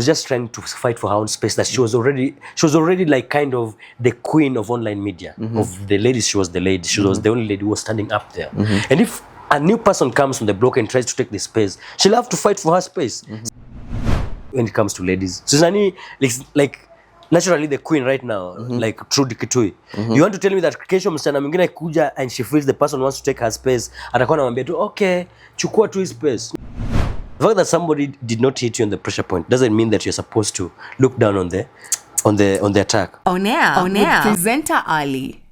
was just trying to fight for her own space, that she was already like kind of the queen of online media. Of the ladies, she was the lady. She was the only lady who was standing up there. And if a new person comes from the block and tries to take the space, she'll have to fight for her space. When it comes to ladies, Susani, like naturally the queen right now, like Trudy Kitui. You want to tell me that kesho msichana mwingine kuja and she feels the person wants to take her space, atakuwa anamwambia tu okay, chukua tu space. The fact that somebody did not hit you on the pressure point doesn't mean that you're supposed to look down on the attack. On air with presenter Ali.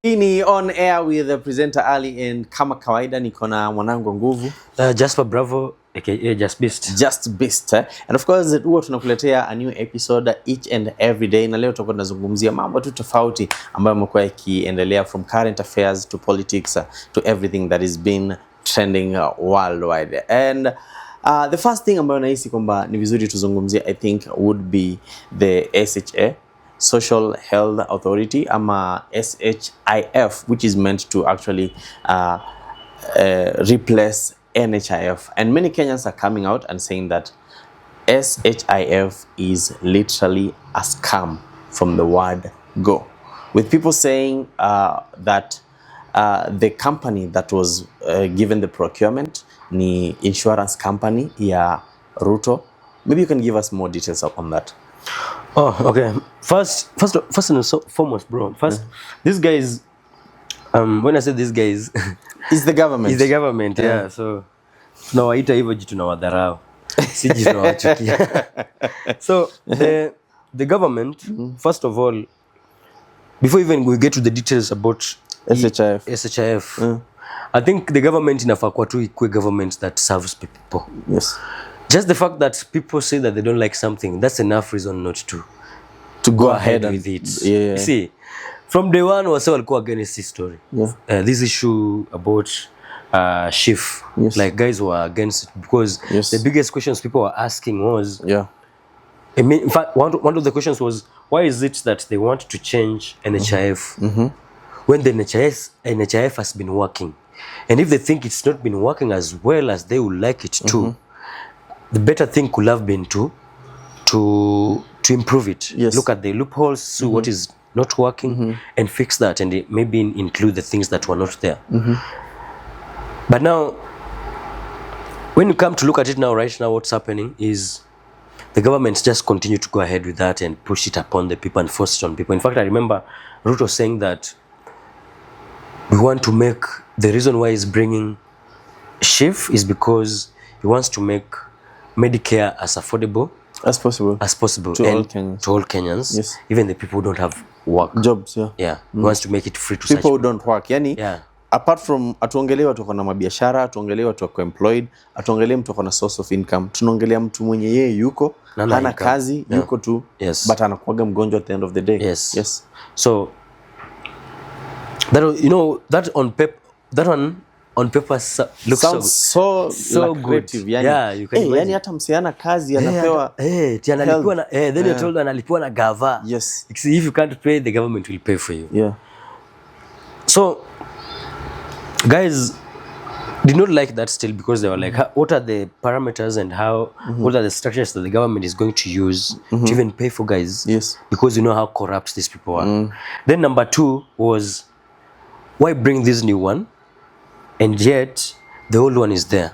Ni on air with the presenter Ali, and kama kawaida niko na mwanangu nguvu Jasper Bravo aka Just Beast. And of course huwa tunakuletea a new episode each and every day, na leo tutakuwa tunazungumzia mambo tu tofauti ambayo yamekuwa yakiendelea, from current affairs to politics to everything that is been trending worldwide. And the first thing ambayo nahisi kwamba ni vizuri tuzungumzia, I think, would be the SHA, Social Health Authority, ama SHIF, which is meant to actually replace NHIF. And many Kenyans are coming out and saying that SHIF is literally a scam from the word go, with people saying that the company that was given the procurement ni insurance company ya Ruto. Maybe you can give us more details on that. Oh, okay. First and foremost, bro. These guys, when I say these guys, it's the government. It's the government, yeah. So tunawaita hivyo jitu na wadharau. Si jitu na wachukia. So the government, first of all, before even we get to the details about SHIF, I think the government inafaa kuwa tu ikuwe government that serves people. Yes. Just the fact that people say that they don't like something, that's enough reason not to go ahead with it. Yeah. You see, from day one wase walikuwa against this story. Yeah. This issue about Shif, like guys were against it because the biggest questions people were asking was, I mean, in fact, one of the questions was, why is it that they want to change NHIF when the NHIF has been working? And if they think it's not been working as well as they would like it to, the better thing could have been to improve it. Look at the loopholes, see what is not working, and fix that, and maybe include the things that were not there. But now, when you come to look at it now, right now, what's happening is the government just continue to go ahead with that and push it upon the people and force it on people. In fact, I remember Ruto saying that we want to make, the reason why he's bringing Shif is because he wants to make Medicare as affordable as possible to all Kenyans. Yes. Even the people who don't have work jobs. He wants to make it free to people who don't work. Yani, apart from atuongelee watu wako na mabiashara, atuongelee watu wako employed, atuongelee mtu wako na source of income, tunaongelea mtu mwenye yeye yuko hana kazi, yuko tu, but anakuaga mgonjwa at the end of the day. Yes. So that, you know, that one on paper looks so good. Yani, you can imagine. Yani hata msiana kazi anapewa analipwa na then you're told analipwa na gava. Yes. If you can't pay, the government will pay for you. So guys did not like that still, because they were like, what are the parameters and how what are the structures that the government is going to use to even pay for guys? Because you know how corrupt these people are. Then number two was, why bring this new one and yet the old one is there?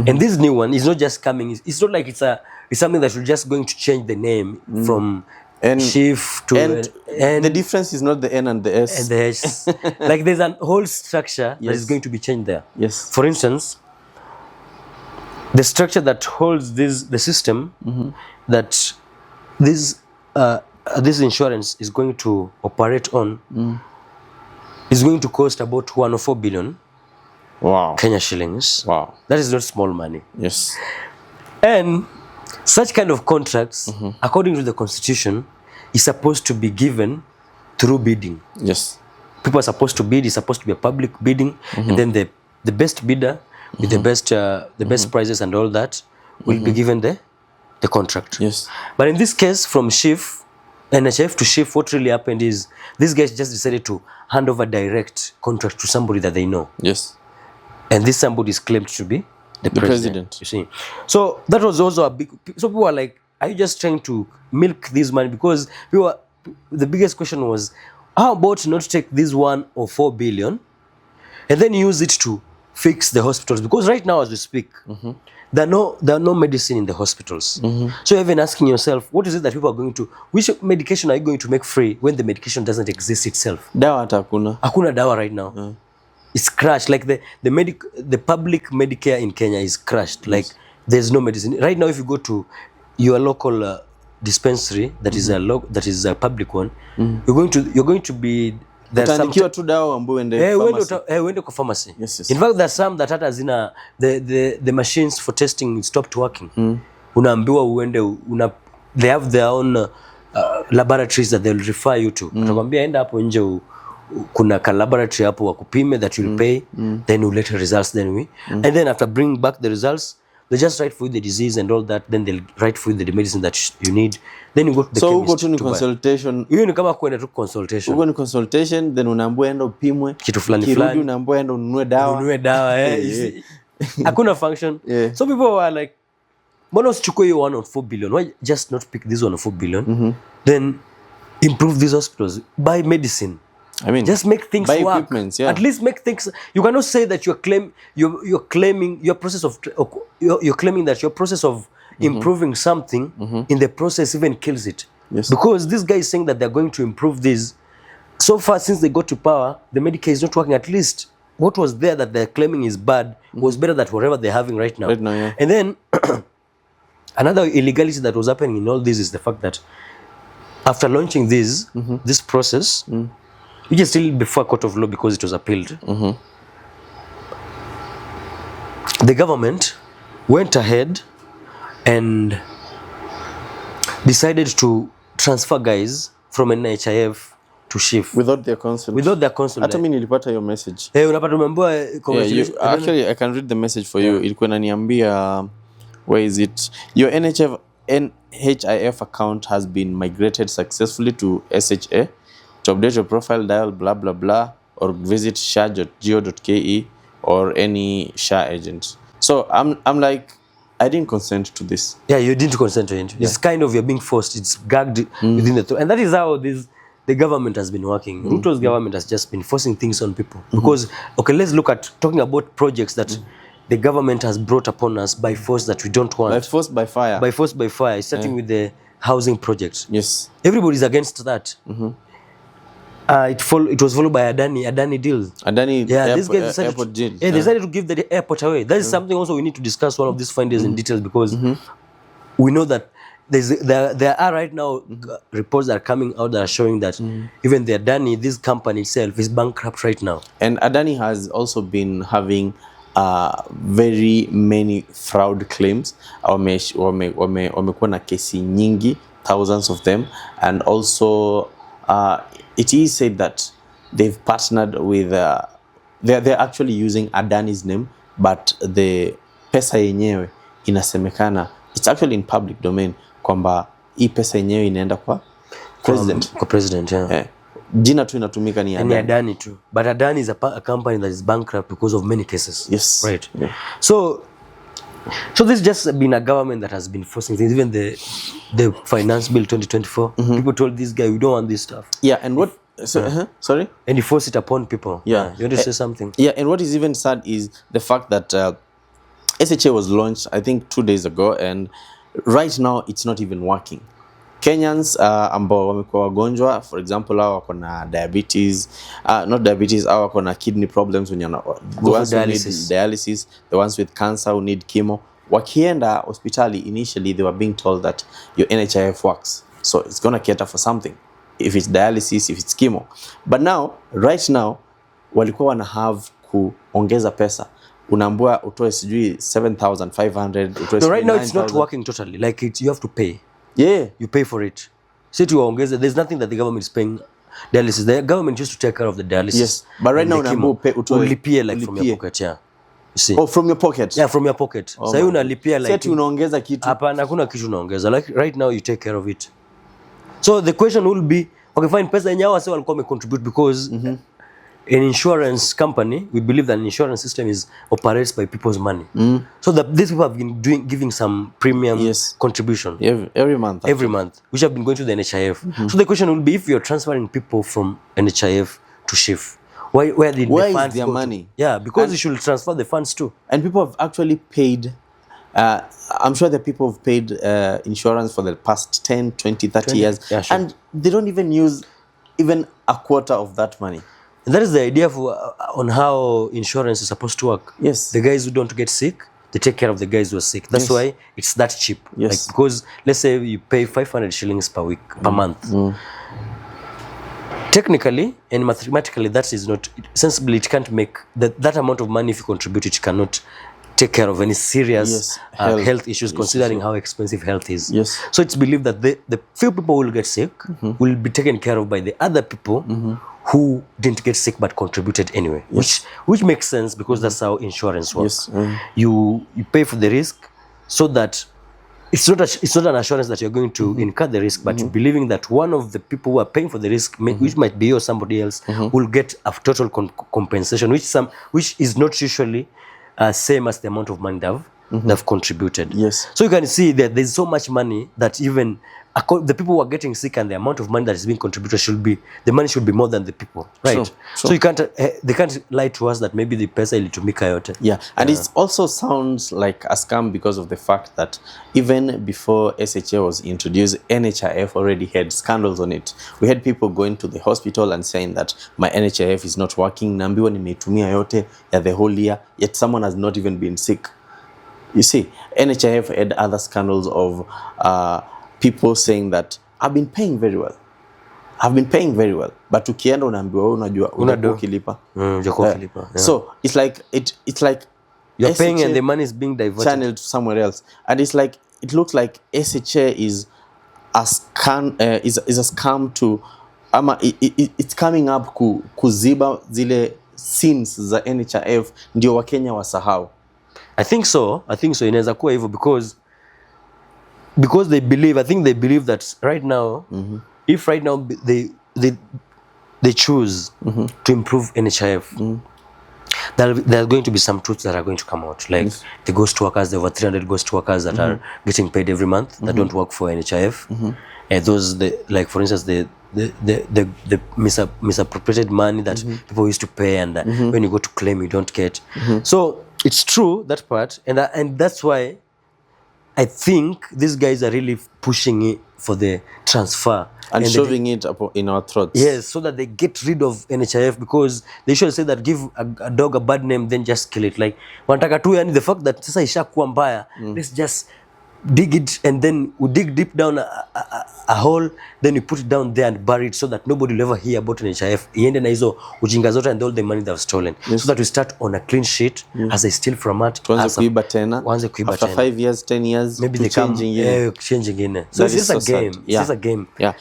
And this new one is not just coming, it's not like it's something that you're just going to change the name from Shif to and the difference is not the N and the S. And the S. Like there's a whole structure that is going to be changed there. For instance, the structure that holds the system that this insurance is going to operate on is going to cost about 104 billion Kenya shillings. That is not small money. And such kind of contracts, according to the constitution, is supposed to be given through bidding. People are supposed to bid. It's supposed to be a public bidding, and then the best bidder with the best prizes and all that will be given the contract. But in this case, from Shif, NHIF to Shif, what really happened is these guys just decided to hand over direct contract to somebody that they know. And this somebody is claimed to be the president. You see, so that was also a big. So people were like, "Are you just trying to milk this money?" Because the biggest question was, how about not take this 1 or 4 billion and then use it to fix the hospitals? Because right now, as we speak, there are no medicine in the hospitals. So you're even asking yourself, what is it that people are going to? Which medication are you going to make free when the medication doesn't exist itself? Dawa hakuna. Hakuna dawa right now. It's crashed. Like the public Medicare in Kenya is crashed. Like there's no medicine right now. If you go to your local dispensary that is a public one, you're going to be utaandikiwa tu dawa ambayo uende kwa pharmacy. In fact, there's some that hata zina the machines for testing stopped working. Unaambiwa uende they have their own laboratories that they'll refer you to. Utakwambia enda hapo nje, kuna ka laboratory hapo wa kupime that you'll pay, then you let results, then and then after bring back the results, they just write for you the disease and all that, then they'll write for you the medicine that you need, then you go to the chemist. So uko tu ni consultation. Hiyo ni kama kwenda tu consultation. Uko ni consultation, then unaambiwa enda upimwe kitu fulani fulani, kirudi unaambiwa enda ununue dawa. Hakuna function. So people were like, mbona usichukue hiyo 1 or 4 billion? Why just not pick this 1 or 4 billion? Then improve these hospitals, buy medicine. I mean, just make things buy work. At least make things. You cannot say that you're claiming your process of you're claiming that your process of improving something in the process even kills it. Because this guy is saying that they're going to improve this. So far since they got to power, the Medicare is not working. At least what was there that they're claiming is bad was better than whatever they're having right now. And then another illegality that was happening in all this is the fact that after launching this process, which is still before court of law because it was appealed, the government went ahead and decided to transfer guys from NHIF to Shif without their consent. Hata mimi nilipata your message. Unapata umeambiwa actually I can read the message for you. Ilikuwa inaniambia, where is it? Your NHIF account has been migrated successfully to SHA. To update your profile, dial blah blah blah or visit sha.go.ke or any SHA agent. So I'm like, I didn't consent to this. Yeah, you didn't consent to it. It's kind of you're being forced. It's gagged within the throat. And that is how the government has been working. Ruto's government has just been forcing things on people. Because, okay, let's look at talking about projects that the government has brought upon us by force that we don't want. By force, by fire. By force, by fire. Starting with the housing project. Yes. Everybody's against that. It was followed by Adani deal. These guys decided they decided to give the airport away. That is something also we need to discuss one of these findings in detail, because we know that there are right now reports that are coming out that are showing that even the Adani, this company itself, is bankrupt right now. And Adani has also been having very many fraud claims. Wamekuwa na kesi nyingi, thousands of them, and also it is said that they've partnered with they're actually using Adani's name, but the pesa yenyewe inasemekana, it's actually in public domain, kwamba hii pesa yenyewe inaenda kwa president. Jina tu inatumika ni Adani tu, but Adani is a company that is bankrupt because of many cases. Yes, right. So this just been a government that has been forcing things. Even the finance bill 2024, people told this guy, we don't want this stuff. Yeah, and what? Sorry. And he forced it upon people. Yeah, you want to say something? Yeah, and what is even sad is the fact that SHA was launched, I think 2 days ago, and right now it's not even working. Kenyans ambao wamekuwa wagonjwa, for example, hao wako na diabetes, not diabetes, hao wako na kidney problems, the ones who need dialysis, the ones with cancer who need chemo. Wakienda hospitali, initially they were being told that your NHIF works, so it's going to cater for something, if it's dialysis, if it's chemo. But now, right now, walikuwa wana have kuongeza pesa. Unaambiwa utoe sijui 7,500, utoe no, right now it's not working totally. Like you have to pay. Yeah, you pay for it. See to ongeza, there's nothing that the government is paying dialysis. The government used to take care of the dialysis. Yes, but right now unalipia like from your pocket, yeah. You see? Oh, from your pocket. Yeah, from your pocket. So you unalipia like. Sasa unaongeza kitu. Hapana, hakuna kitu unaongeza. Like right now you take care of it. So the question will be, okay, fine, pesa yenyewe wase walikuwa wamecontribute because an insurance company, we believe that an insurance system operates by people's money. So that these people have been giving some premium contribution every month. Every month, which have been going to the NHIF. So the question will be, if you're transferring people from NHIF to Shif, where did the funds their go money? Yeah, because you should transfer the funds too. And people have actually paid, I'm sure the people have paid insurance for the past 10, 20, 30 years. Yeah, sure. And they don't even use even a quarter of that money. And that is the idea on how insurance is supposed to work. Yes. The guys who don't get sick, they take care of the guys who are sick. That's why it's that cheap. Yes. Like, because let's say you pay 500 shillings per week, per month. Technically and mathematically, that is not sensibly. It can't make that amount of money. If you contribute, it cannot take care of any serious health issues, considering how expensive health is. Yes. So it's believed that the few people who will get sick will be taken care of by the other people who didn't get sick but contributed anyway. Which makes sense, because that's how insurance works. You pay for the risk, so that it's not an assurance that you're going to incur the risk, but you're believing that one of the people who are paying for the risk, which might be you or somebody else, will get a total compensation, which is not usually same as the amount of money they've contributed. Yes. So you can see that there's so much money that even the people who are getting sick, and the amount of money that is being contributed the money should be more than the people, right? Sure. So you can't they can't lie to us that maybe the pesa ilitumika yote. Yeah, and it also sounds like a scam, because of the fact that even before SHA was introduced, NHIF already had scandals on it. We had people going to the hospital and saying that my NHIF is not working, naambiwa nimeitumia yote ya the whole year, yet someone has not even been sick. You see, NHIF had other scandals of people saying that I've been paying very well, but ukienda unaambiwa unajua ukilipa. So it's like you're paying and the money is being diverted, channeled to somewhere else, and it's like it looks like SHA is a scam to it's coming up kuziba zile sins za NHIF ndio Wakenya wasahau. I think so inaweza kuwa hivyo, because they believe that right now, if right now they choose to improve NHIF, there are going to be some truths that are going to come out, like the ghost workers, the over 300 ghost workers that are getting paid every month that don't work for NHIF, and those like for instance the misappropriated money that people used to pay, and when you go to claim you don't get. So it's true, that part, and that's why I think these guys are really pushing it for the transfer and shoving it up in our throats. Yes, so that they get rid of NHIF, because they should say that give a dog a bad name, then just kill it. Like wanataka tu, yani the fact that sasa ishakuwa mbaya, let's just dig it, and then we dig deep down a hole, then we put it down there and bury it, so that nobody will ever hear about NHIF. Iende na hizo ujinga zote and all the money they've stolen. So that we start on a clean sheet as they steal from it. Tuanze kuiba tena. After 5 years, 10 years, maybe they come changing in. So it's just a game. It's just a game. Yeah.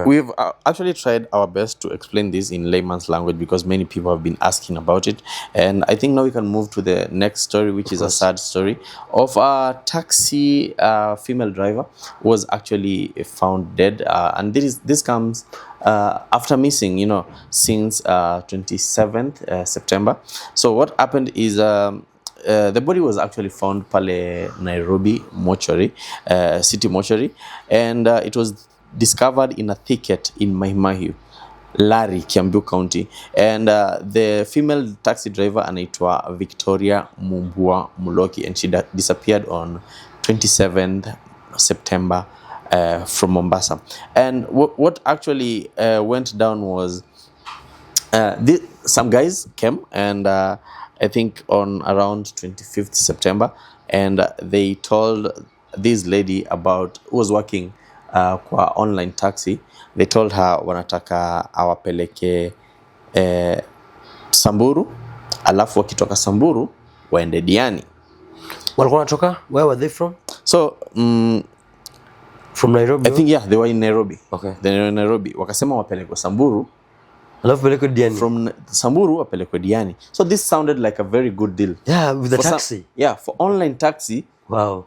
We've actually tried our best to explain this in layman's language, because many people have been asking about it. And I think now we can move to the next story, which is a sad story of a taxi female driver was actually found dead, and this comes after missing, since 27th September. So what happened is the body was actually found pale Nairobi mortuary, city mortuary, and it was discovered in a thicket in Mahimahiu, Lari, Kiambu County, and the female taxi driver anaitwa Victoria Mumbua Muloki, and she disappeared on 27th September from Mombasa. And what actually went down was some guys came, and I think on around 25th September, and they told this lady about who was working kwa online taxi. They told her wanataka awapeleke Samburu, alafu wakitoka Samburu waende Diani. Walikuwa wanatoka? Where were they from? So from Nairobi? I think they were in Nairobi. Okay. They were in Nairobi. Wakasema wapelekwe Samburu. Alafu pelekwe Diani. From Samburu wapelekwe Diani. So this sounded like a very good deal. Yeah, with the taxi. For online taxi. Wow.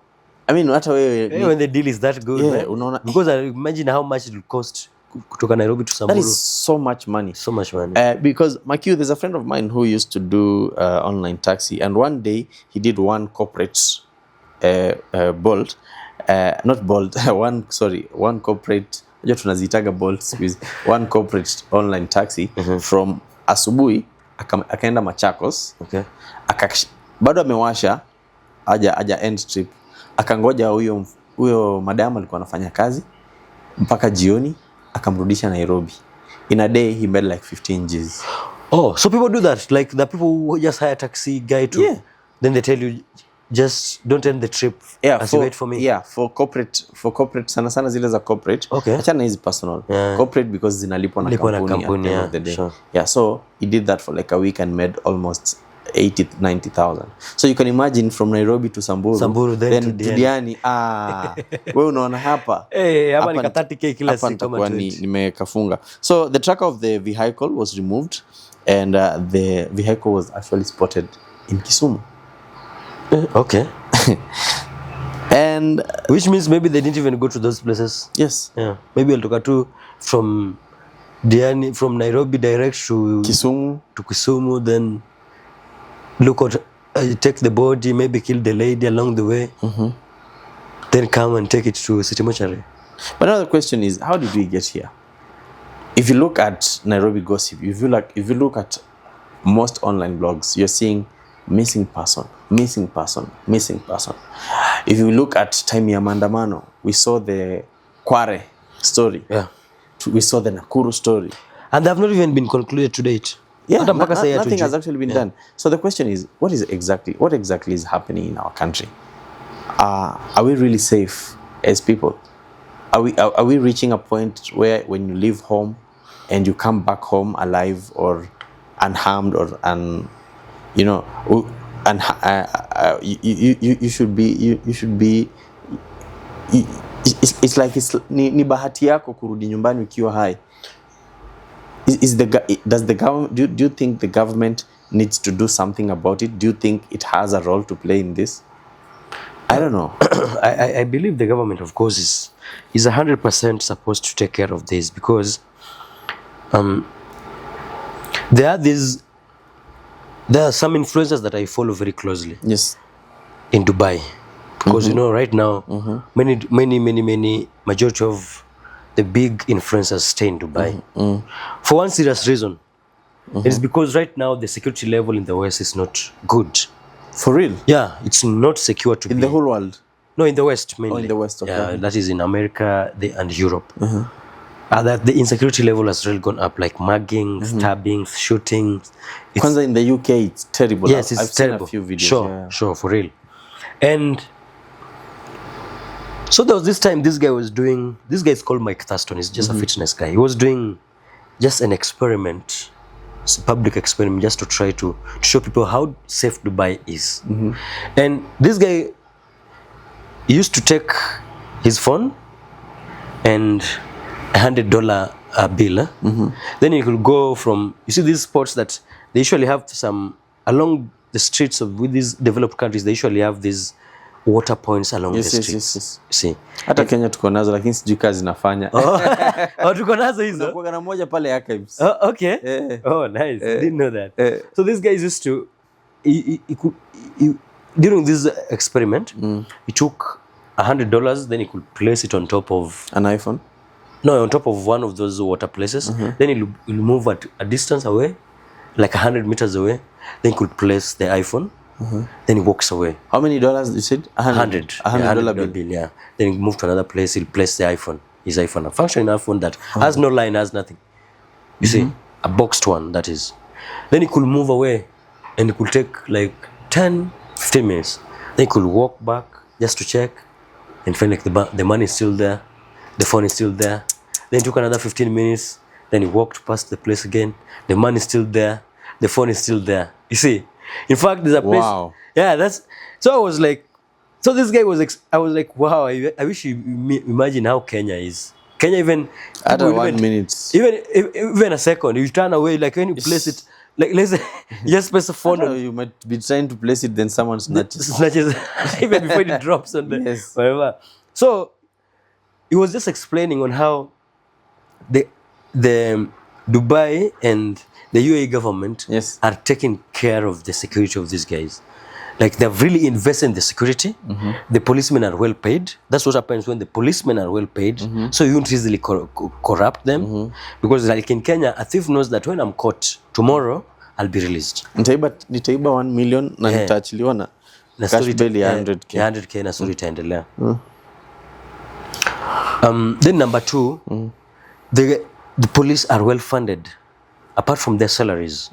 I mean, hata wewe when the deal is that good, unaona, because I imagine how much it will cost kutoka Nairobi to Samburu. That is so much money. So much money. Because Makiu, there's a friend of mine who used to do online taxi, and one day he did one corporate Bolt, not Bolt, one corporate, tunazitaga Bolt squeeze, one corporate online taxi from asubuhi akaenda Machakos. Okay. Bado amewasha aja end trip, akangoja huyo madam alikuwa anafanya kazi mpaka jioni, akamrudisha Nairobi. In a day he made like 15 Gs. Oh, so people do that, like the people who just hire a taxi guy to, then they tell you just don't end the trip as you wait for me. Yeah, for corporate sana zile za corporate. Okay. Achana hizi personal. Yeah. Corporate because zinalipwa na kampuni at the end of the day. Sure. Yeah, so he did that for like a week and made almost 80,000-90,000. So you can imagine from Nairobi to Samburu then to Diani. Wewe unaona hapa. Hapa ni 30k kila siku kama nimekafunga. So the tracker of the vehicle was removed, and the vehicle was actually spotted in Kisumu. Okay. And which means maybe they didn't even go to those places. Yes. Yeah. Maybe walitoka tu from Diani, from Nairobi direct to Kisumu, then look at take the body, maybe kill the lady along the way, then come and take it to City Mortuary. But another question is, how did we get here? If you look at Nairobi gossip, if you look at most online blogs, you're seeing missing person. If you look at time ya maandamano, we saw the Kware story. Yeah. We saw the Nakuru story. And they have not even been concluded to date. Yeah, nothing has actually been done. So the question is, what exactly is happening in our country? Are we really safe as people? Are we reaching a point where when you leave home and you come back home alive or unharmed or you should be it's like ni bahati yako kurudi nyumbani ukiwa hai. Does the government do you think the government needs to do something about it? Do you think it has a role to play in this? I don't know. I believe the government, of course, is 100% supposed to take care of this, because there are some influencers that I follow very closely. Yes. In Dubai, because you know right now many majority of the big influencers stay in Dubai for one serious reason. It's because right now the security level in the West is not good. For real? Yeah, it's not secure to in the whole world. No, in the West mainly. Oh, in the West, okay. Yeah, that is in America and Europe. That the insecurity level has really gone up, like mugging, stabbings, shootings. Kwanza in the UK, it's terrible. Yes, it's I've terrible. seen a few videos. Sure, for real. And so there was this time this guy is called Mike Thurston. He's just a fitness guy. He was doing just an experiment, a public experiment, just to try to show people how safe Dubai is. And this guy used to take his phone and $100 bill. Then he could go from, you see these spots that they usually have some along the streets with these developed countries. They usually have these water points along the streets. Yes. See, hata Kenya tuko nazo, lakini sijui kazi zinafanya. Tuko nazo hizo. Kuna na moja pale archives. Okay. Oh, nice. Didn't know that. So these guys used to during this experiment, he took $100, then he could place it on top of an iPhone. No, on top of one of those water places. Then he'll move at a distance away, like 100 meters away. Then he could place the iPhone. Then he walks away. How many dollars you said? $100 bill. Yeah. Then he moved to another place. He'll place the iPhone. His iPhone, a functioning iPhone that has no line, has nothing. You see, a boxed one that is. Then he could move away, and it could take like 10-15 minutes. Then he could walk back just to check, and find like the money is still there, the phone is still there. Then it took another 15 minutes. Then he walked past the place again. The money is still there, the phone is still there. You see. In fact, there's a place. Wow. Yeah, that's. So I was like, so this guy was. I was like, wow. I wish you imagine how Kenya is. Kenya even at 1 minute, even a second, you turn away. Like when you place it, like let's say you just place a phone. You might be trying to place it, then someone snatches even before it drops on the whatever. So he was just explaining on how the Dubai and the UAE government Yes. are taking care of the security of these guys. Like they've really invested in the security. The policemen are well paid. That's what happens when the policemen are well paid. So you won't easily corrupt them. Because like in Kenya, a thief knows that when I'm caught tomorrow, I'll be released. Nitaiba 1 million na nitaachiliwa na cash bail ya 100k. 100k na story itaendelea. Then number 2, the police are well funded. Apart from their salaries,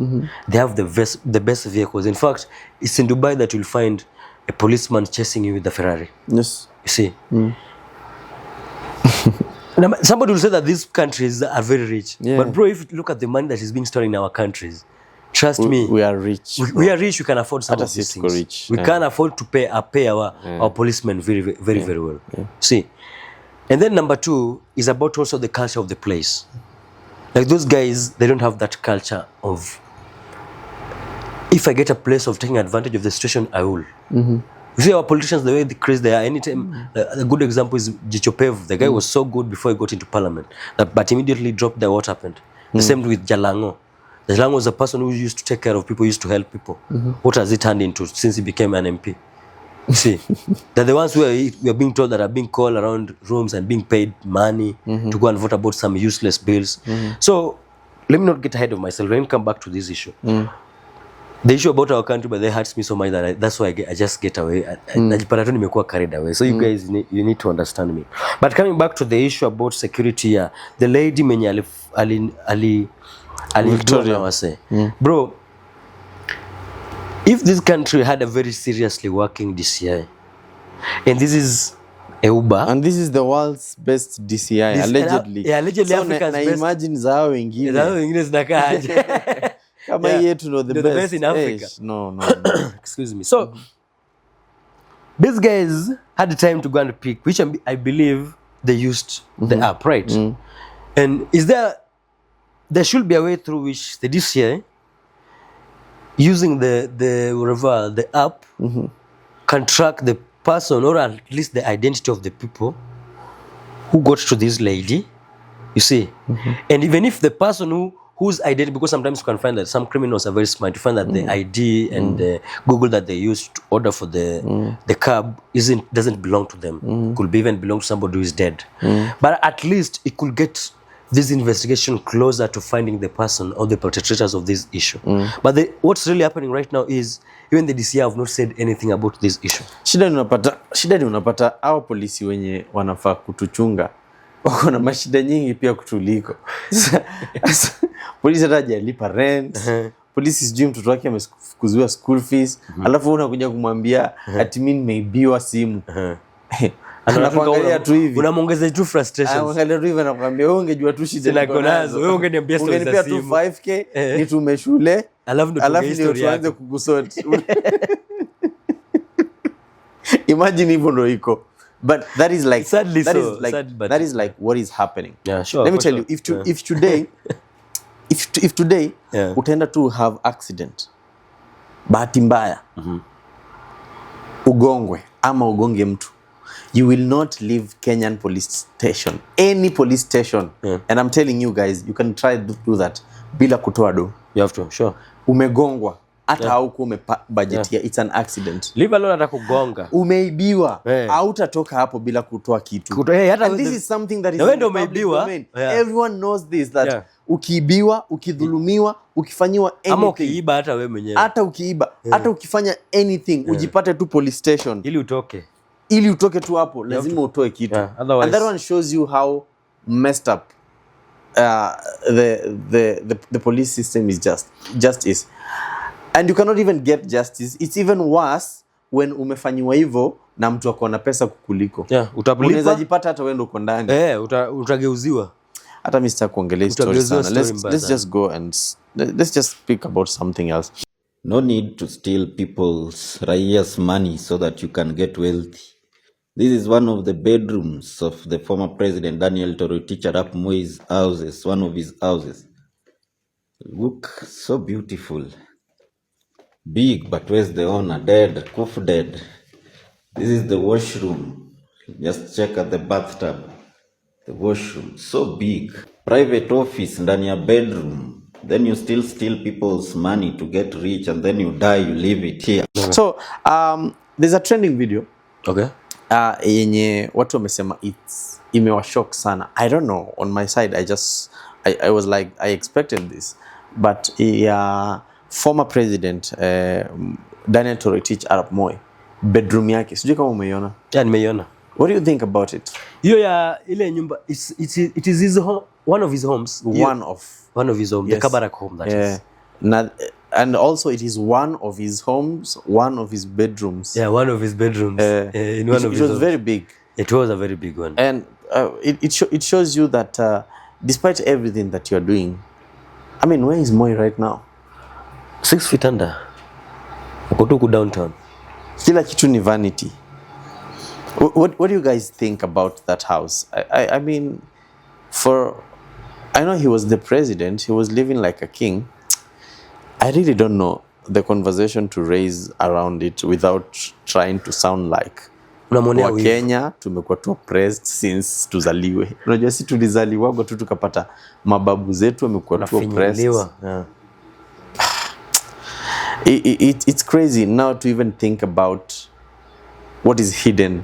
they have the best vehicles. In fact, it's in Dubai that you'll find a policeman chasing you with a Ferrari. Yes. You see? Somebody will say that these countries are very rich. Yeah. But bro, if you look at the money that is being stored in our countries, trust me. We are rich. We are rich, we can afford some of these things. Rich. We can afford to pay our policemen very well. Yeah. See? And then number 2 is about also the culture of the place. Like those guys, they don't have that culture of, if I get a place of taking advantage of the situation, I will. You see our politicians, the way the crazy they are, anytime, a good example is Jichopev. The guy was so good before he got into parliament, but immediately dropped there. What happened? The same with Jalango. Jalango was a person who used to take care of people, used to help people. What has he turned into since he became an MP? You see, they're the ones who we are being told that are being called around rooms and being paid money to go and vote about some useless bills. So let me not get ahead of myself. Let me come back to this issue. The issue about our country, but they hurts me so much that that's why I just get away. Najipata tu nimekuwa carried away. So you guys, you need to understand me. But coming back to the issue about security, the lady mwenye ali Victoria wase. Bro, if this country had a very seriously working DCI, and this is a Uber, and this is the world's best DCI, allegedly. Yeah, allegedly so Africa's best. Imagine zao wengine. Zao wengine zinakaaje? Kama yetu know the best in Africa. No. Excuse me. So these guys had the time to go and pick, which I believe they used the app, right? And there should be a way through which the DCI, using the app, can track the person, or at least the identity of the people who got to this lady, you see. And even if the person whose identity, because sometimes you can find that some criminals are very smart, you find that the ID and the Google that they use to order for the cab doesn't belong to them. Could even belong to somebody who is dead. But at least it could get this investigation closer to finding the person or the perpetrators of this issue. But what's really happening right now is even the DCI have not said anything about this issue. Shida ni unapata hao polisi wenye wanafaa kutuchunga wako na mashida nyingi pia kutuliko. Polisi hata hajalipa rent. Polisi sijui mtoto wake amefukuziwa school fees. Alafu unakuja kumwambia ati mimi nimeibiwa simu. Anakuangalia tu hivi. Unamuongeza tu frustration. Anaangalia tu hivi anakuambia wewe ungejua tu shida niko nazo. Wewe ungeniambia stories za simu. Ungeniambia tu 5k nitume shule. Alafu ndio tuanze kukusort. Imagine hivyo ndio iko. But that is like sadly that is like what is happening. Yeah, sure. Let me tell you, if today utaenda to have accident, bahati mbaya, ugongwe ama ugonge mtu, you will not leave Kenyan police station, any police station, and I'm telling you guys, you can try to do that bila kutoa do. You have to, sure. Umegongwa hata hauko umebudgetia, it's an accident. Leave alone hata kugonga. Umeibiwa, hautatoka hapo bila kutoa kitu. And this is something that is in the public domain. Everyone knows this, that ukiibiwa, ukidhulumiwa, ukifanyiwa anything. Ama ukiiba hata wewe mwenyewe. Hata ukiiba, hata ukifanya anything, ujipate tu police station. Ili utoke tu hapo, lazima utoe kitu. And that one shows you how messed up the police system is just is. And you cannot even get justice. It's even worse when umefanyiwa hivyo na mtu akona pesa kukuliko. Utablipa. Unaweza jipata hata wewe ndo uko ndani. Utageuziwa. Hata Mr. kuongelea story sana. Let's just go and let's just speak about something else. No need to steal people's raia's money so that you can get wealthy. This is one of the bedrooms of the former president Daniel Toroitich Arap Moi's houses, one of his houses. Look, so beautiful. Big, but where's the owner? Dead, Kuf dead. This is the washroom. Just check at the bathtub. The washroom, so big. private office ndani ya bedroom, then you still steal people's money to get rich, and then you die, you leave it here. So there's a trending video Okay. yenye watu wamesema imewashock sana. I don't know, on my side I was like, I expected this, but former president Daniel Toroitich arap Moi, bedroom yake sijui kama umeiona. Yeah, nimeiona. What do you think about it? Hiyo ya ile nyumba, it is his home, one of his homes. One of his homes, yes. The Kabarak home, that is. And also it is one of his homes, one of his bedrooms. Yeah, one of his bedrooms. In one of his it was homes. very big. It was a very big one. And it shows you that despite everything that you are doing, I mean, where is Moi right now? 6 feet under. Ukotuku downtown. Kila kitu ni vanity. What do you guys think about that house? I mean, I know he was the president, he was living like a king. I really don't know the conversation to raise around it without trying to sound like wa Kenya tumekuwa tu oppressed since tuzaliwe. Unajua si tulizaliwa tu tukapata mababu zetu wamekuwa tu oppressed. Yeah. It's crazy now to even think about what is hidden,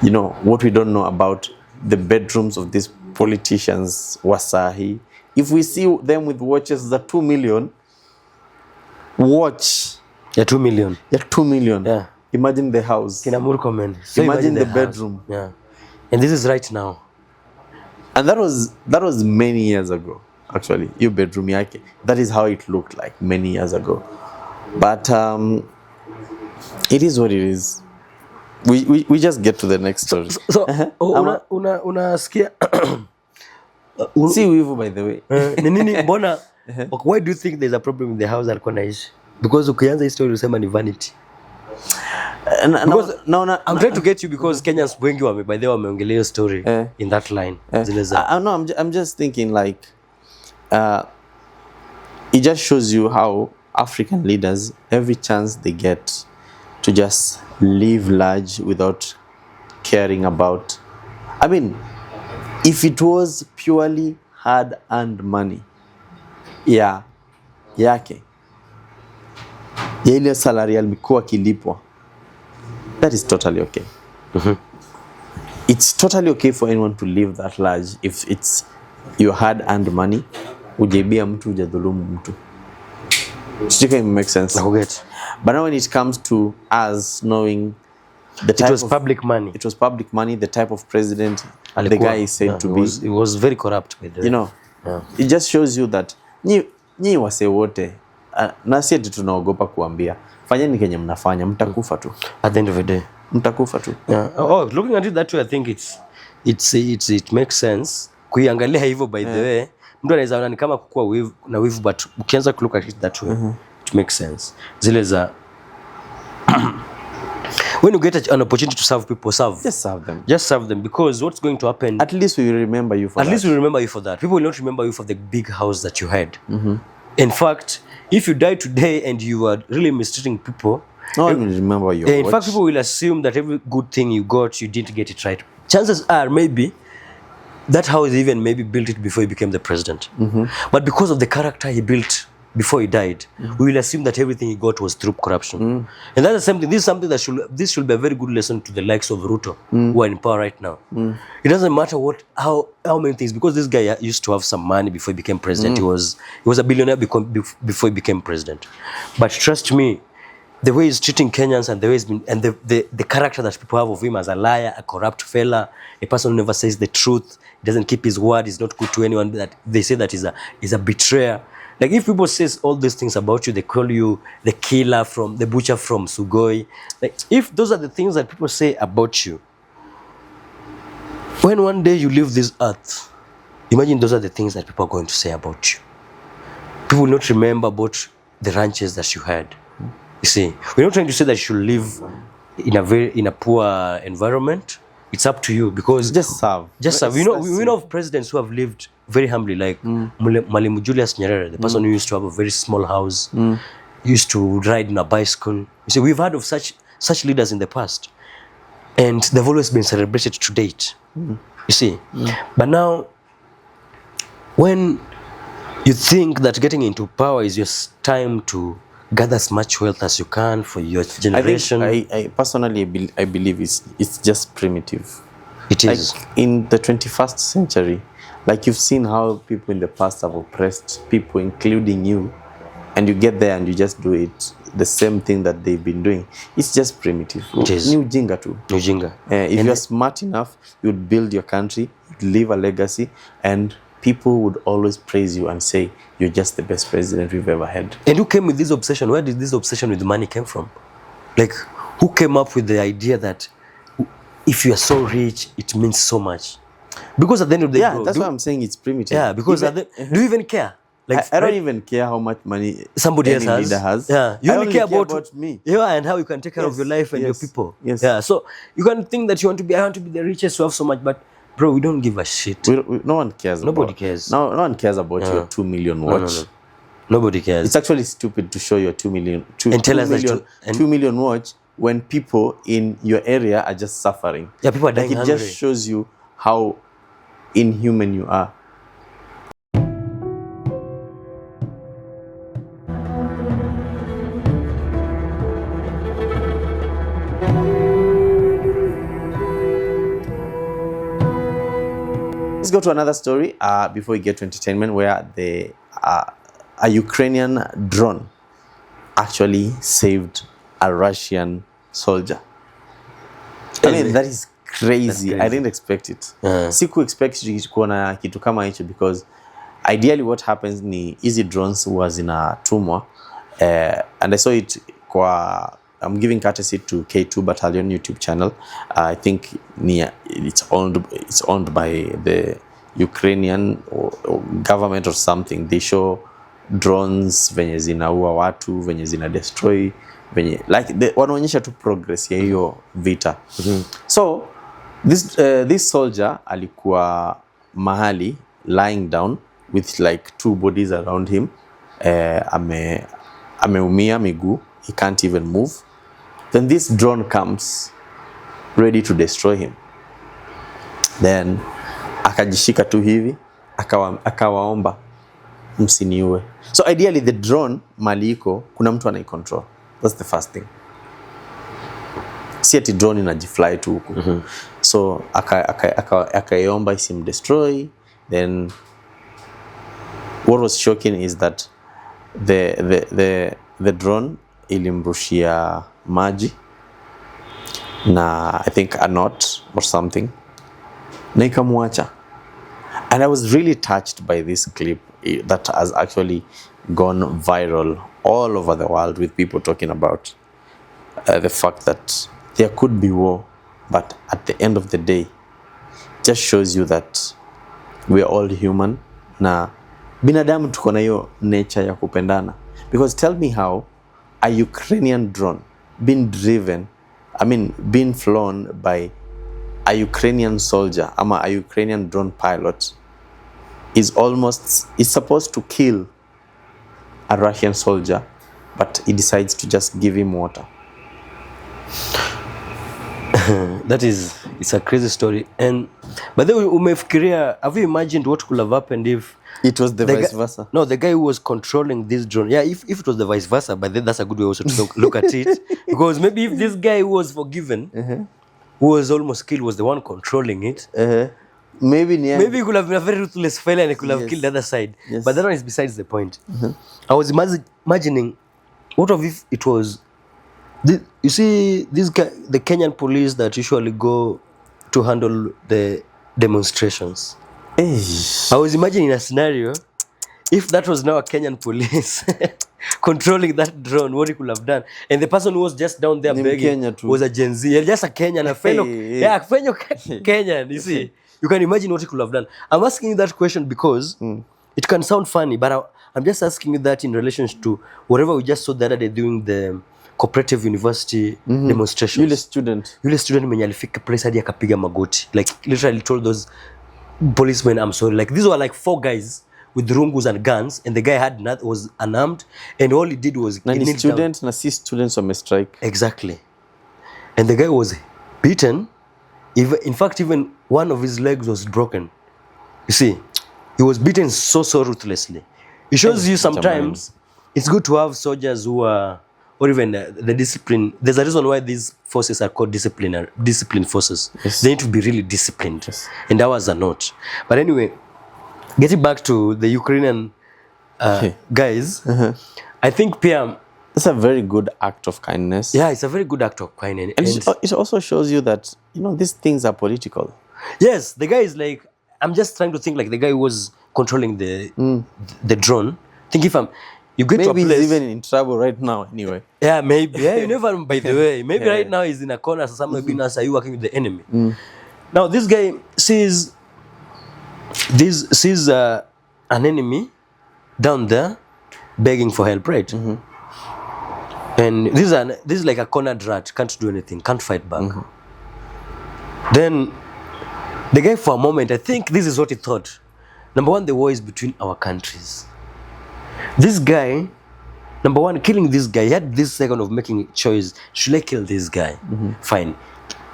you know, what we don't know about the bedrooms of these politicians wasahi. If we see them with watches that 2 million watch. Yeah, 2 million. Yeah, 2 million. Yeah. Imagine the house. Kina Murkomen. So imagine the bedroom. Yeah. And this is right now. And that was many years ago, actually. Your bedroom yake. That is how it looked like many years ago. But it is what it is. We just get to the next story. So unasikia see wivu, by the way. Nini mbona why do you think there's a problem in the house alikuwa naishi? Because ukianza hii story usema ni vanity. I'm trying to get you because Kenyans wengi by the way wameongelea hiyo story in that line. I'm just thinking like it just shows you how African leaders, every chance they get to just live large without caring about. I mean, if it was purely hard-earned money, yake ya ile salary alikuwa kilipwa, that is totally okay. It's totally okay for anyone to live that large if it's your hard-earned money. Ujebia mtu, ujadhulumu mtu. It makes sense. But now when it comes to us knowing the type it was public money, the type of president the guy is said to be, it was very corrupt, you know. It just shows you that nyi wase wote na si eti tunaogopa kuambia fanyeni kenye mnafanya, mtakufa tu at the end of the day, mtakufa tu. Looking at it that way, I think it makes sense kuiangalia hivyo. By the way, mtu anaweza ona ni kama kukua wivu, but ukianza ku look at it that way, it makes sense. Zile za when you get an opportunity to serve people, just serve them, because what's going to happen, at least we will remember you for that. People will not remember you for the big house that you had. In fact, if you die today and you are really mistreating people, no one will remember you. In fact, people will assume that every good thing you got, you didn't get it right. Chances are maybe that house even maybe built it before he became the president. But because of the character he built before he died, we will assume that everything he got was through corruption. And that's something. This is something that should be a very good lesson to the likes of Ruto, who are in power right now. It doesn't matter how many things, because this guy used to have some money before he became president. He was a billionaire before he became president. But trust me, the way he's treating Kenyans and the way he's been, and the character that people have of him as a liar, a corrupt fella, a person who never says the truth, he doesn't keep his word, he's not good to anyone, that they say that he's a betrayer. Like, if people say all these things about you, they call you the killer from the butcher from Sugoi. Like, if those are the things that people say about you, when one day you leave this earth, imagine those are the things that people are going to say about you. People will not remember about the ranches that you had. You see, we're not trying to say that you should live in a poor environment. It's up to you, because just serve. We know of presidents who have lived very humbly, like Mwalimu Julius Nyerere, the person who used to have a very small house, used to ride in a bicycle. You see, we've heard of such leaders in the past, and they've always been celebrated to date. You see, but now when you think that getting into power is your time to gather as much wealth as you can for your generation. I personally I believe it's just primitive. It is. Like in the 21st century, like you've seen how people in the past have oppressed people, including you, and you get there and you just do it the same thing that they've been doing. It's just primitive. It is. New jinga too. New jinga. If you're smart enough, you'd build your country, you'd leave a legacy, and people would always praise you and say you're just the best president we've ever had. And who came with this obsession? Where did this obsession with money came from? Like, who came up with the idea that if you are so rich, it means so much? Because at the end of the day, that's why I'm saying it's primitive. Yeah, because do you even care? Like, I don't even care how much money somebody else has. Yeah, you only care about me. Yeah, and how you can take care of your life and your people. Yes. Yeah, so you can think that I want to be the richest, you have so much, but bro, we don't give a shit. No one cares. Nobody cares. No one cares about your 2 million watch. No. Nobody cares. It's actually stupid to show your 2 million watch when people in your area are just suffering. Yeah, people are dying hungry. It just shows you how inhuman you are. Let's go to another story before we get to entertainment, where a Ukrainian drone actually saved a Russian soldier. I mean, that is crazy. I didn't expect it. Siku expect kuona kitu kama hicho, because ideally what happens ni hizi drones huwa zinatumwa and I saw it kwa I'm giving courtesy to K2 Battalion YouTube channel. I think it's owned by the Ukrainian or government or something. They show drones venye zinaua watu, venye zina destroy, venye like wanaonyesha tu progress ya hiyo vita. So this soldier alikuwa mahali lying down with like 2 bodies around him. Ameumia miguu, he can't even move. Then this drone comes ready to destroy him. Then akajishika tu hivi, akawaomba msiniue. So ideally the drone maliko kuna mtu anaicontrol. That's the first thing. Si ati drone inajifly tu huku. So akaiomba isimdestroy. Then what was shocking is that the drone ilimrushia maji na I think a knot or something na ikamwacha. And I was really touched by this clip that has actually gone viral all over the world, with people talking about the fact that there could be war, but at the end of the day just shows you that we are all human na binadamu tuko na hiyo nature ya kupendana. Because tell me how a Ukrainian drone being flown by a Ukrainian soldier ama a Ukrainian drone pilot is supposed to kill a Russian soldier, but he decides to just give him water. It's a crazy story. And by the way, umefikiria, have you imagined what could have happened if it was the vice versa? No, the guy who was controlling this drone. Yeah, if it was the vice versa, but then that's a good way also to look at it. Because maybe if this guy who was forgiven, who was almost killed, was the one controlling it, maybe he could have been a very ruthless fella and he could have killed the other side. Yes. But that one is besides the point. I was imagining, what if it was, you see, this guy, the Kenyan police that usually go to handle the demonstrations. I was imagining a scenario, if that was now a Kenyan police controlling that drone, what he could have done. And the person who was just down there begging was a Gen Z, just a Kenyan, a fellow Kenyan, you see. You can imagine what he could have done. I'm asking you that question because it can sound funny, but I'm just asking you that in relation to whatever we just saw the other day doing the cooperative university demonstrations. Yule student mwenye alifika place hadi akapiga magoti. Like literally told those policemen, I'm sorry. Like these were like 4 guys with rungus and guns, and the guy was unarmed, and all he did was students were strike. Exactly. And the guy was beaten. In fact, even one of his legs was broken. You see, He was beaten so ruthlessly. It shows you sometimes it's good to have soldiers who are, or even the discipline. There's a reason why these forces are called disciplined forces. Yes. They need to be really disciplined, yes. And ours are not. But anyway, getting back to the Ukrainian guys, I think Pia, it's a very good act of kindness. Yeah, it's a very good act of kindness. And it also shows you that, you know, these things are political. Yes, the guy is like, I'm just trying to think like the guy who was controlling the drone. Think if you get maybe to a place, he's even in trouble right now anyway. Yeah, maybe. Yeah, you never know, by the way. Maybe right now he's in a corner somewhere being asked, are you working with the enemy? Now this guy sees an enemy down there begging for help, right? And this is like a cornered rat, can't do anything, can't fight back. Then the guy, for a moment, I think this is what he thought. Number one, the war is between our countries. This guy, number one, killing this guy, he had this second of making a choice. Should I kill this guy? Fine.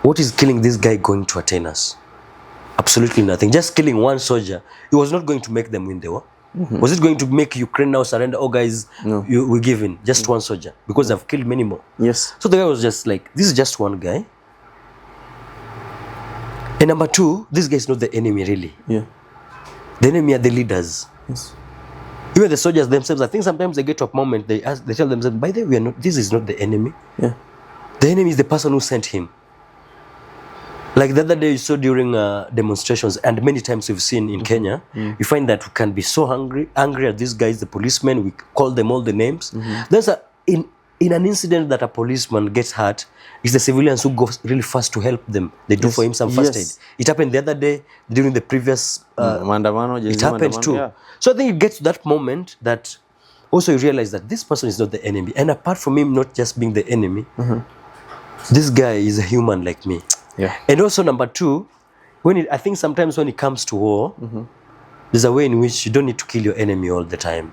What is killing this guy going to attain us? Absolutely nothing. Just killing one soldier, it was not going to make them win the war. Was it going to make Ukraine now surrender? Oh guys, no. We're giving just one soldier because they've killed many more. Yes. So the guy was just like, this is just one guy. And number two, this guy is not the enemy really. Yeah. The enemy are the leaders. Yes. Even the soldiers themselves, I think sometimes they get to a moment, they tell themselves, by the way, this is not the enemy. Yeah. The enemy is the person who sent him. Like the other day you saw during demonstrations, and many times we've seen in Kenya, you find that we can be so angry at these guys, the policemen, we call them all the names. There's in an incident that a policeman gets hurt, it's the civilians who go really fast to help them. They do for him some first aid. It happened the other day during the previous it happened too. Yeah. So I think it gets to that moment that also you realize that this person is not the enemy. And apart from him not just being the enemy, this guy is a human like me. Yeah. And also number two, I think sometimes when it comes to war, there's a way in which you don't need to kill your enemy all the time.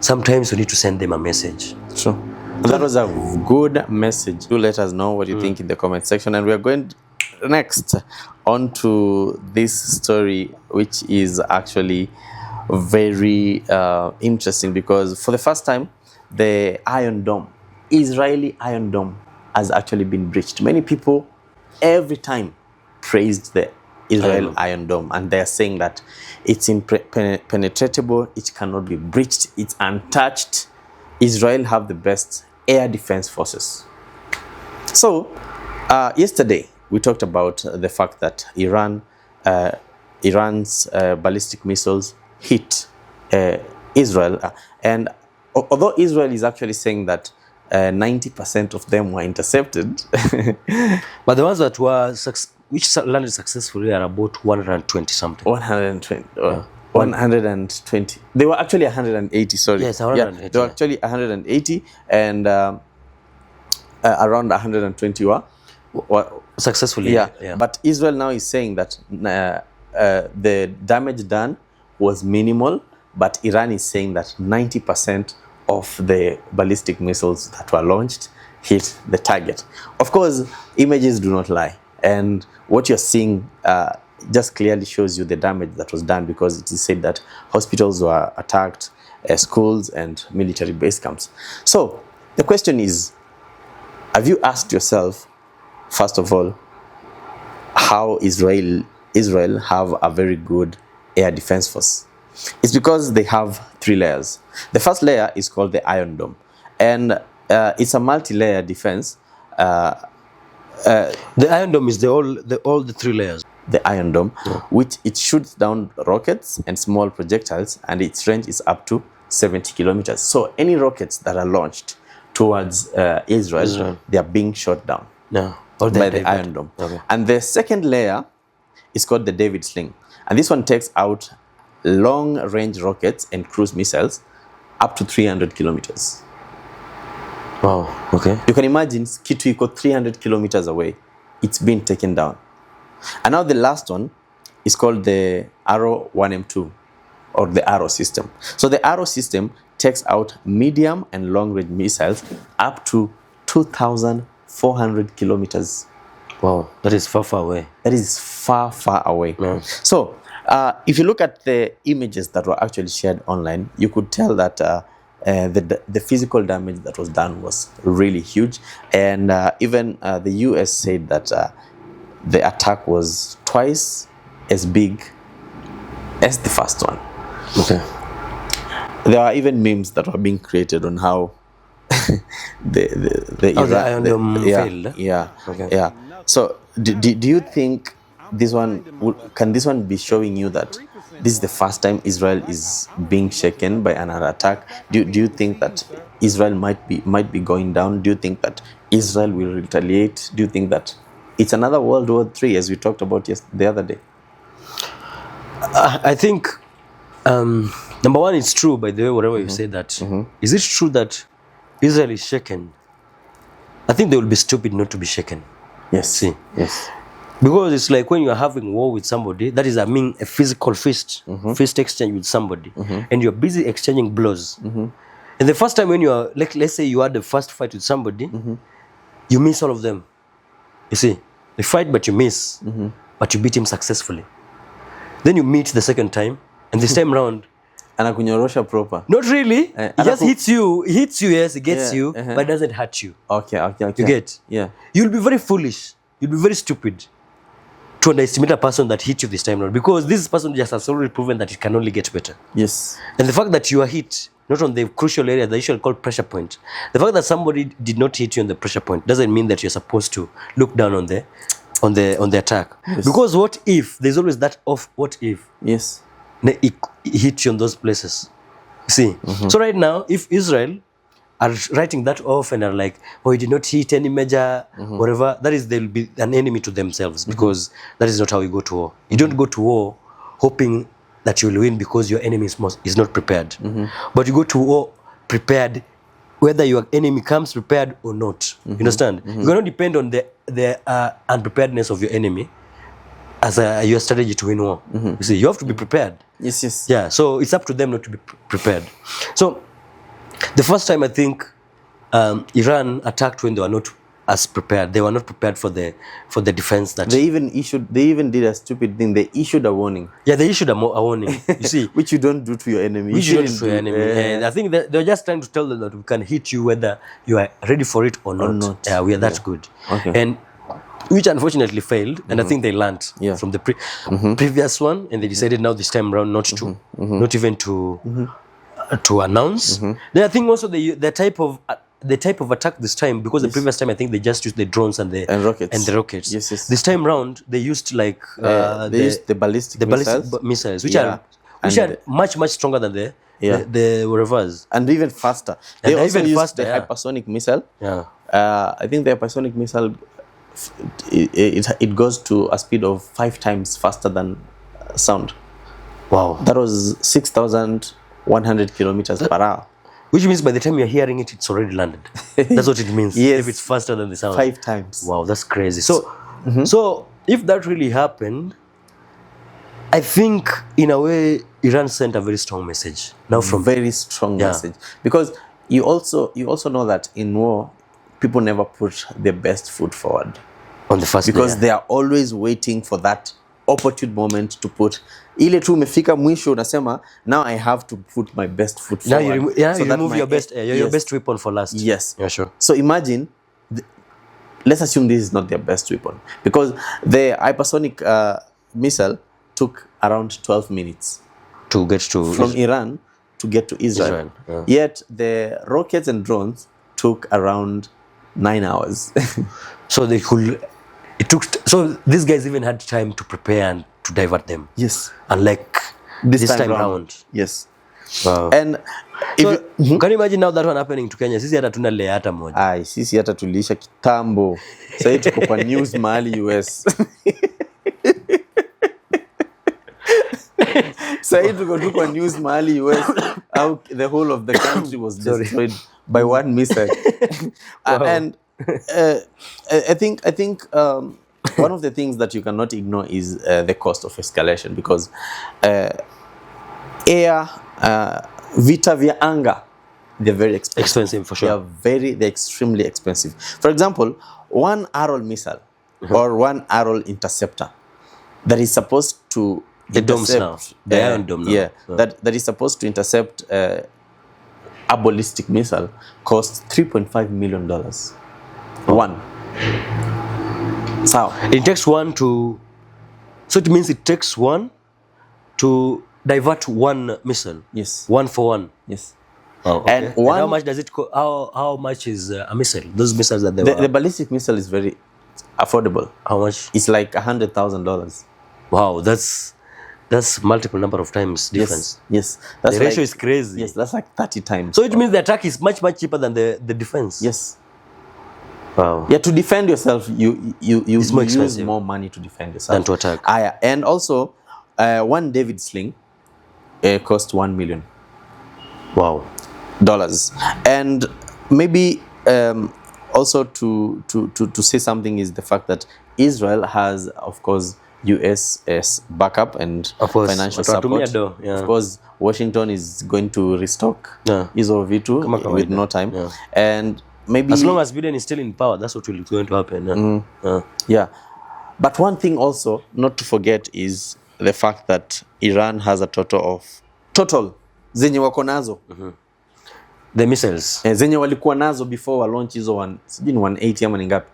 Sometimes you need to send them a message. Sure. That was a good message. Do let us know what you think in the comment section. And we are going next on to this story, which is actually very interesting because for the first time, the Iron Dome, Israeli Iron Dome, has actually been breached. Many people every time praised the Israel Iron Dome, and they're saying that it's impenetrable, it cannot be breached, it's untouched. Israel have the best air defense forces. So yesterday we talked about the fact that Iran's ballistic missiles hit Israel, and although Israel is actually saying that 90% of them were intercepted, but the ones that were which landed successfully are about 120 something. 120. 120. They were actually 180, sorry. Yes, 180. Yeah, they were actually 180, and around 120 were successfully. Yeah. But Israel now is saying that the damage done was minimal, but Iran is saying that 90% of the ballistic missiles that were launched hit the target. Of course, images do not lie, and what you're seeing just clearly shows you the damage that was done, because it is said that hospitals were attacked, schools and military base camps. So the question is, have you asked yourself, first of all, how Israel have a very good air defense force? It's because they have 3 layers. The first layer is called the Iron Dome, and it's a multi-layer defense. The Iron Dome is all the 3 layers. The Iron Dome, which it shoots down rockets and small projectiles, and its range is up to 70 kilometers. So any rockets that are launched towards Israel, they are being shot down by the Iron Dome. Okay. And the second layer is called the David Sling, and this one takes out long-range rockets and cruise missiles up to 300 kilometers. Wow, okay. You can imagine Kitui 300 kilometers away. It's been taken down. And now the last one is called the Arrow 1M2, or the Arrow system. So the Arrow system takes out medium and long-range missiles up to 2,400 kilometers. Wow, that is far away. That is far away. Yeah. So If you look at the images that were actually shared online, you could tell that the physical damage that was done was really huge. And even the US said that the attack was twice as big as the first one. Okay. There are even memes that were being created on how the Iran failed. Yeah. Okay. Yeah. So do you think this one can this one be showing you that this is the first time Israel is being shaken by another attack? Do you think that Israel might be going down? Do you think that Israel will retaliate? Do you think that it's another World War III, as we talked about the other day? I think number one, it's true, by the way, whatever you say that. Is it true that Israel is shaken? I think they will be stupid not to be shaken. Yes. See? Yes. Because it's like when you're having war with somebody, that is, I mean, a physical fist exchange with somebody, and you're busy exchanging blows. And the first time when you are, like, let's say you had the first fight with somebody, you miss all of them. You see, you fight, but you miss, but you beat him successfully. Then you meet the second time, and this time round, anakunyorosha proper. Not really. He just hits you, yes, he gets you, uh-huh. but doesn't hurt you. Okay. You get? Yeah. You'll be very foolish. You'll be very stupid to underestimate a person that hit you this time round, because this person just has already proven that it can only get better. Yes. And the fact that you are hit not on the crucial area, the usually called pressure point, the fact that somebody did not hit you on the pressure point doesn't mean that you're supposed to look down on the attack. Yes. Because what if there's always that of what if? Yes. It hit you on those places. You see? So right now, if Israel are writing that off and are like, oh, he did not hit any major whatever, that is, they'll be an enemy to themselves, because that is not how you go to war. You don't go to war hoping that you will win because your enemy is not prepared. But you go to war prepared, whether your enemy comes prepared or not. You understand? You cannot depend on the unpreparedness of your enemy as your strategy to win war. You see, you have to be prepared. Yes. Yeah, so it's up to them not to be prepared. So the first time I think Iran attacked when they were not as prepared. They were not prepared for the defense that they even did a stupid thing. They issued a warning. Yeah, they issued a warning. You see, which you don't do to your enemy. Which you don't do to your enemy. And I think they're just trying to tell them that we can hit you whether you are ready for it or not. Yeah, we are that good. Okay. And which unfortunately failed, and I think they learned from the previous one, and they decided now this time around not to, not even to announce. Then I think also the type of attack this time, because the previous time I think they just used the drones and the rockets. Yes. This time round they used like they used the ballistic missiles, which are much stronger than the reverse, and even faster. They also used the hypersonic missile. I think the hypersonic missile it goes to a speed of 5 times faster than sound. Wow. That was 6,100 kilometers per hour. Which means by the time you're hearing it, it's already landed. That's what it means. Yes. If it's faster than the sound. 5 times. Wow, that's crazy. So if that really happened, I think in a way Iran sent a very strong message. Now from very strong message. Because you also know that in war, people never put their best foot forward. On the first because they are always waiting for that opportune moment to put ile tu umefika mwisho unasema now I have to put my best foot forward. Now you remove your best your best weapon for last. Yes. Yeah, sure. So imagine let's assume this is not their best weapon, because the hypersonic missile took around 12 minutes to get to from Iran to get to Israel. Yet the rockets and drones took around 9 hours. So so these guys even had time to prepare and to divert them. Yes. Unlike this time round. Yes. Wow. And can you imagine now that one happening to Kenya? Sisi hata tuna lea hata moja. Sisi hata tulisha kitambo. Sasa tuko kwa news mahali US. Sasa tuko kwa news mahali US how the whole of the country was destroyed by one missile. And I think one of the things that you cannot ignore is the cost of escalation, because vita vya anga, they're very expensive. For sure. They're extremely expensive. For example, one Arrow missile or one Arrow interceptor that is supposed to the domes now. The Iron Dome now. Yeah, that is supposed to intercept a ballistic missile costs $3.5 million. One. So it takes one to. So it means it takes one to divert one missile. Yes. One for one. Yes. Oh, okay. And how much does it cost? How much is a missile? Those missiles that the ballistic missile is very affordable. How much? It's like $100,000. Wow, that's multiple number of times difference. Yes. That's the ratio is crazy. Yes, that's like 30 times. So it means the attack is much cheaper than the defense. Yes. Wow. Yeah, to defend yourself, you use expensive more money to defend yourself than to attack. Yeah. And also, one David sling cost $1 million. Wow. And maybe also to say something is the fact that Israel has, of course, US backup and financial support. Yeah. Of course, Washington is going to restock Israel V2 with no time. Yeah. And maybe as long as Biden is still in power, that's what will going to happen. Yeah. But one thing also not to forget is the fact that Iran has a total zenye wako nazo. The missiles. Zenye walikuwa nazo before wa launch hizo 180 ama ni ngapi.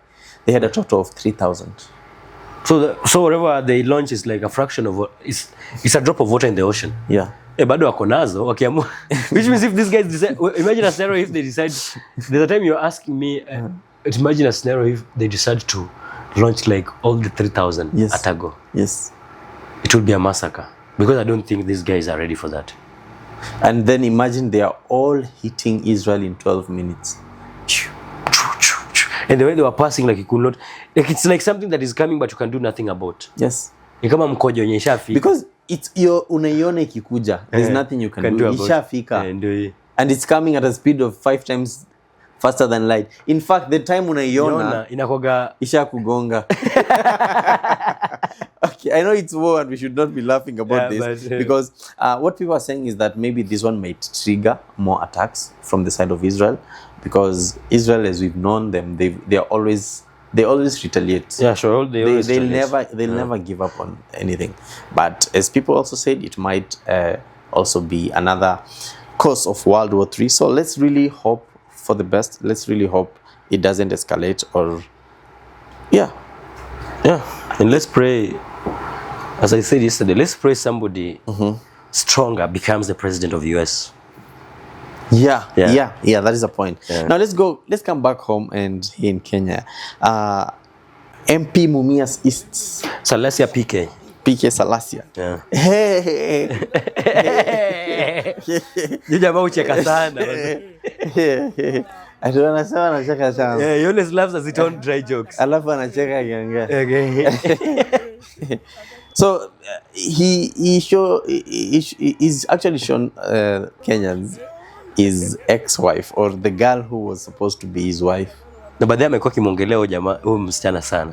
They had a total of 3,000. So whatever they launch is like a fraction of it's a drop of water in the ocean. Yeah. Bado wako nazo wakiamua. Which means if these guys decide, imagine a scenario if they decide, there's a time you're asking me, imagine a scenario if they decide to launch like all the 3,000 at a go. Yes. It will be a massacre because I don't think these guys are ready for that. And then imagine they are all hitting Israel in 12 minutes. And the way they were passing, like you could not, like it's like something that is coming but you can do nothing about. Yes. Ni kama mkojo yenye ishafika. Because unaiona ikikuja. There's nothing you can do. Ishafika. And it's coming at a speed of 5 times faster than light. In fact, the time unaiona inakoga isha kugonga. Okay, I know it's war and we should not be laughing about this because what people are saying is that maybe this one might trigger more attacks from the side of Israel because Israel, as we've known them, they always retaliate. Yeah, sure. They'll never give up on anything. But as people also said, it might also be another cause of World War III. So let's really hope for the best. Let's really hope it doesn't escalate or and let's pray, as I said yesterday, let's pray somebody stronger becomes the president of the US. Yeah, that is the point. Now let's come back home and here in Kenya. MP Mumias East Salasia PK Salasia. You jamaa ucheka sana. Ati wanasema anacheka sana. He always laughs as he told dry jokes. Alafu anacheka akiongea. So he's actually shown Kenyans his ex-wife or the girl who was supposed to be his wife. Na baadaye amekuwa kimongelea huyo jamaa, huyo msichana sana.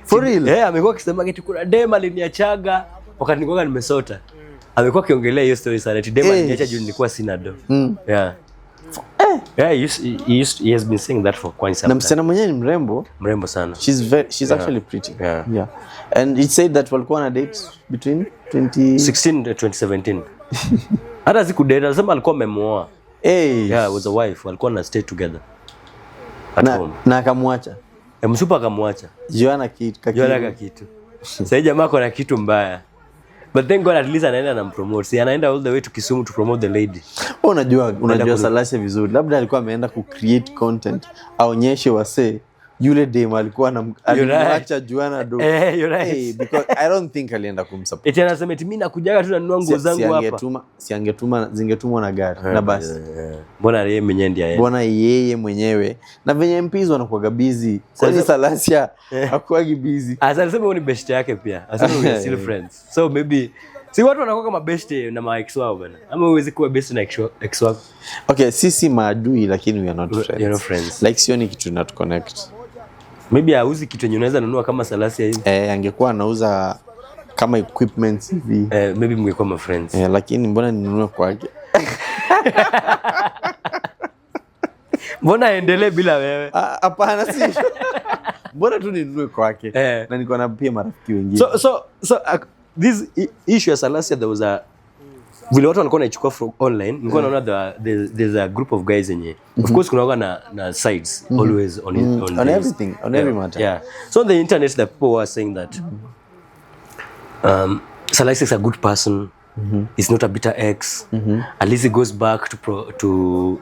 For real? Amekuwa akisema kitu kuna dema aliniachaga wakati nilikuwa nimesota. Amekuwa akiongelea hiyo story sana. Dema aliniacha juu nilikuwa sina do. He has been saying that for quite some time. Na msichana mwenyewe ni mrembo sana. She's actually pretty. Yeah. And it said that walikuwa na date between 2016 to 2017. Hata siku date anasema alikuwa amemuoa. Was a wife. Walikuwa na stay together. Na akamwacha. Msupa akamwacha. Joana kitu. Sasa jamaa kuna kitu mbaya. But thank God at least anaenda na promote. Si anaenda all the way to Kisumu to promote the lady. Unajua Salasia vizuri. Labda alikuwa ameenda ku create content. Aonyeshe wasee yule dem alikuwa alimwacha Joana do. You're right. Because I don't think alienda kumsupport. Eti anasema eti mimi nakujaga tu nanunua nguo zangu hapa. Zingetumwa na gari na basi. Mbona yeye mwenyewe ndiye aende? Mbona yeye mwenyewe? Na venye MPs wanakuwa busy. Kwani Salasia hakuwa busy. Anasema huyo ni best yake pia. Anasema we are still friends. So maybe si watu wanakuwa kama best na ma ex wao bana. Ama uweze kuwa best na ex wao. Okay, sisi maadui lakini we are not friends. You're not friends. Like sioni kitu not connect. Maybe auzi kitu yenye unaweza nunua kama Salasia hivi. Angekuwa anauza kama equipment hivi. Maybe mngekuwa ma friends. Lakini mbona ninunue kwake? Mbona aendelee bila wewe? Hapana Mbona tu ninunue kwake? Na niko na pia marafiki wengine. So this issue ya Salasia, there was a vile watu walikuwa wanaichukua from online, nilikuwa naona there's a group of guys yenye of course kuna na sides always on everything, on every matter. Yeah. So on the internet the people were saying that Salasia is a good person. He's not a bitter ex. At least he goes back to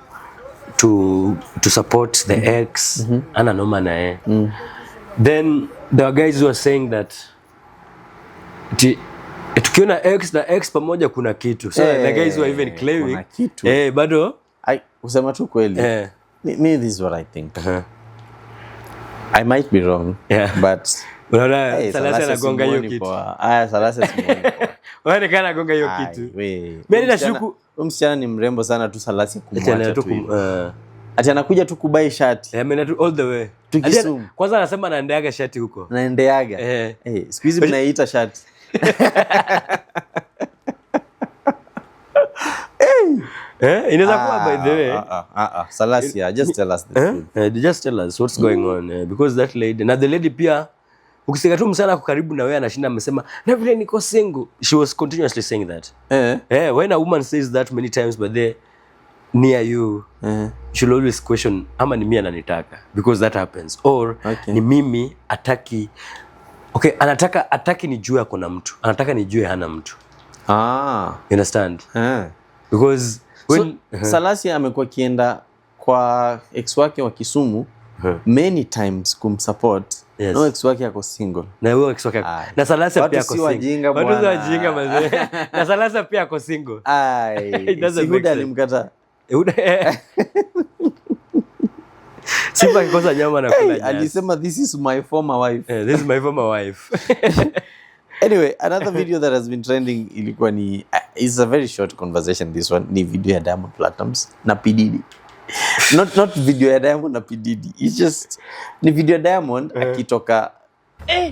support the ex. Ana noma nae. Then there were guys who were saying that tukiona ex na ex pamoja kuna kitu. So the guys were even claiming bado kusema tu kweli. Me, this is what I think. I might be wrong, but unaona Salasia anagonga hiyo kitu. Salasia simuoni. Wewe kana anagonga hiyo kitu. Mimi nashuku msichana ni mrembo sana tu Salasia kumwacha tu. Ati anakuja tu kubai shati. Ameenda tu all the way. Kwanza anasema anaendeaga shati huko. Naendeaga. Siku hizi mnaiita shati. Inaweza kuwa by the way. Salasia, just tell us the truth. Just tell us what's going on because that lady, na the lady pia ukisikia tu msana kwa karibu na wewe anashinda amesema na vile niko single. She was continuously saying that. When a woman says that many times but they near you, she'll always question ama ni mimi ananitaka because that happens or ni mimi ataki. Okay, ataki nijue ako na mtu. Anataka nijue hana mtu. You understand? Because when Salasia amekuwa kienda kwa ex wake wa Kisumu many times kumsupport. No, ex wake yako single. Na wewe ex wake na Salasia pia ako single. Watu si wajinga mzee. Na Salasia pia ako single. Siguda alimkata. Sipa kikosa nyama na kula nyasi. Alisema this is my former wife. This is my former wife. Anyway, another video that has been trending ilikuwa ni it's a very short conversation this one, ni video ya Diamond Platnumz na P Diddy. Not video ya Diamond na P Diddy. It's just ni video ya Diamond akitoka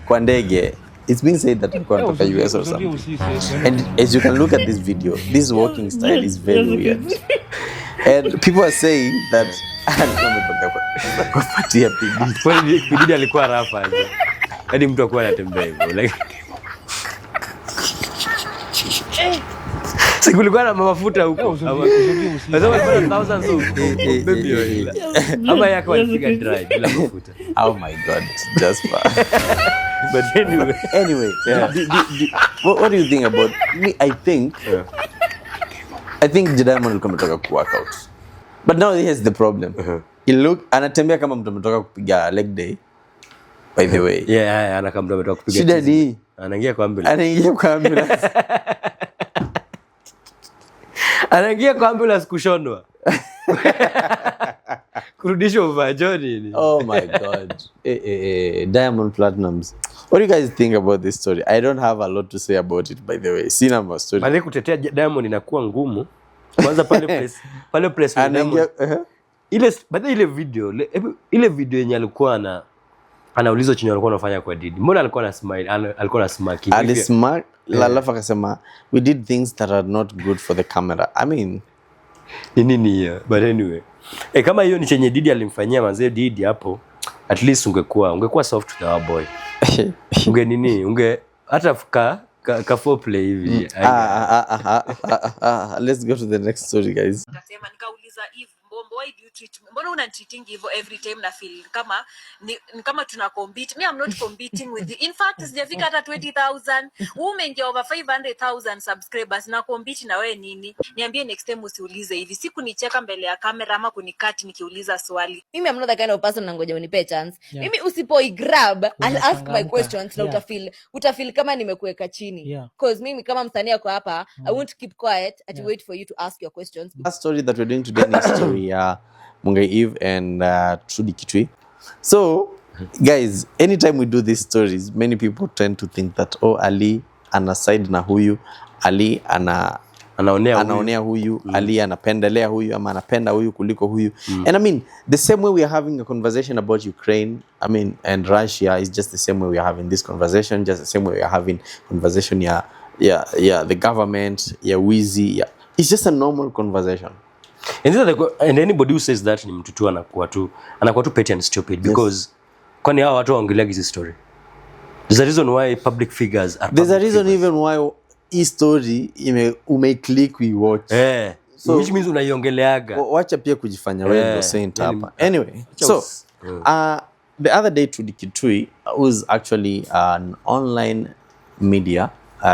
kwa ndege. It's been said that alikuwa anatoka US or something. And as you can look at this video, this walking style is very weird. And people are saying that alikuwa ametoka kwa party ya P Diddy. P Diddy alikuwa rafa aje. Hadi mtu akuwa anatembea hivyo like sikulikuwa na mafuta huko. Nasema kuna thousands of baby oil. Ama yako alipiga dry bila mafuta. Oh my god, Jasper. But anyway, what do you think about me? I think Diamond alikuwa ametoka ku work out. But now here's the problem. He anatembea kama mtu ametoka kupiga leg day. By the way. Anakaa mtu ametoka kupiga. Shida ni anaingia kwa ambulance. Anaingia kwa ambulance kushonwa. Kurudishwa uvajoni. Oh my god. Diamond Platnumz. What do you guys think about this story? I don't have a lot to say about it, by the way. Sina ma story. Bali kutetea Diamond inakuwa ngumu. Kwanza pale place anaingia ile video yenye alikuwa anaulizwa chenye alikuwa anafanya kwa Diddy. Mbona alikuwa na smile? Alikuwa na smile. Alismile, alafu akasema we did things that are not good for the camera. I mean, nini hiyo? But anyway. Kama hiyo ni chenye Diddy alimfanyia manze Diddy hapo, at least ungekuwa soft to our boy. Unge hata ka foreplay hivi. Let's go to the next story, guys. Akasema nikauliza Eve, why do you treat me? Mbona unanitreating hivyo every time na feel kama tuna compete. Me I'm not competing with you. In fact, sijafika hata 20,000. Wewe umeingia over 500,000 subscribers na compete na wewe nini? Niambie next time usiulize hivi. Sikunicheka mbele ya kamera ama kunikati nikiuliza swali. Mimi I'm not the kind of person nangoja unipe chance. Mimi usipoi grab, I'll ask my questions na utafeel kama nimekuweka chini. Because mimi kama msanii yako hapa, I won't keep quiet and wait for you to ask your questions. Last story that we're doing today is story Mungai Eve and Trudy Kitui. So, guys, anytime we do these stories, many people tend to think that Ali ana side na huyu, Ali anaonea huyu, Ali anapendelea huyu ama anapenda huyu kuliko huyu. And I mean, the same way we are having a conversation about Ukraine, I mean, and Russia is just the same way we are having this conversation, just the same way we are having conversation the government, Wizi, it's just a normal conversation. And anybody who says that ni mtu tu anakuwa tu petty and stupid because kwani hao watu waongelea hizi story. There's a reason why public figures are There's a reason figures. even why hii story click we watch. So which means unaiongeleaga. Wacha pia kujifanya wewe ndio saint hapa. Anyway, so the other day Trudy Kitui, who's actually an online media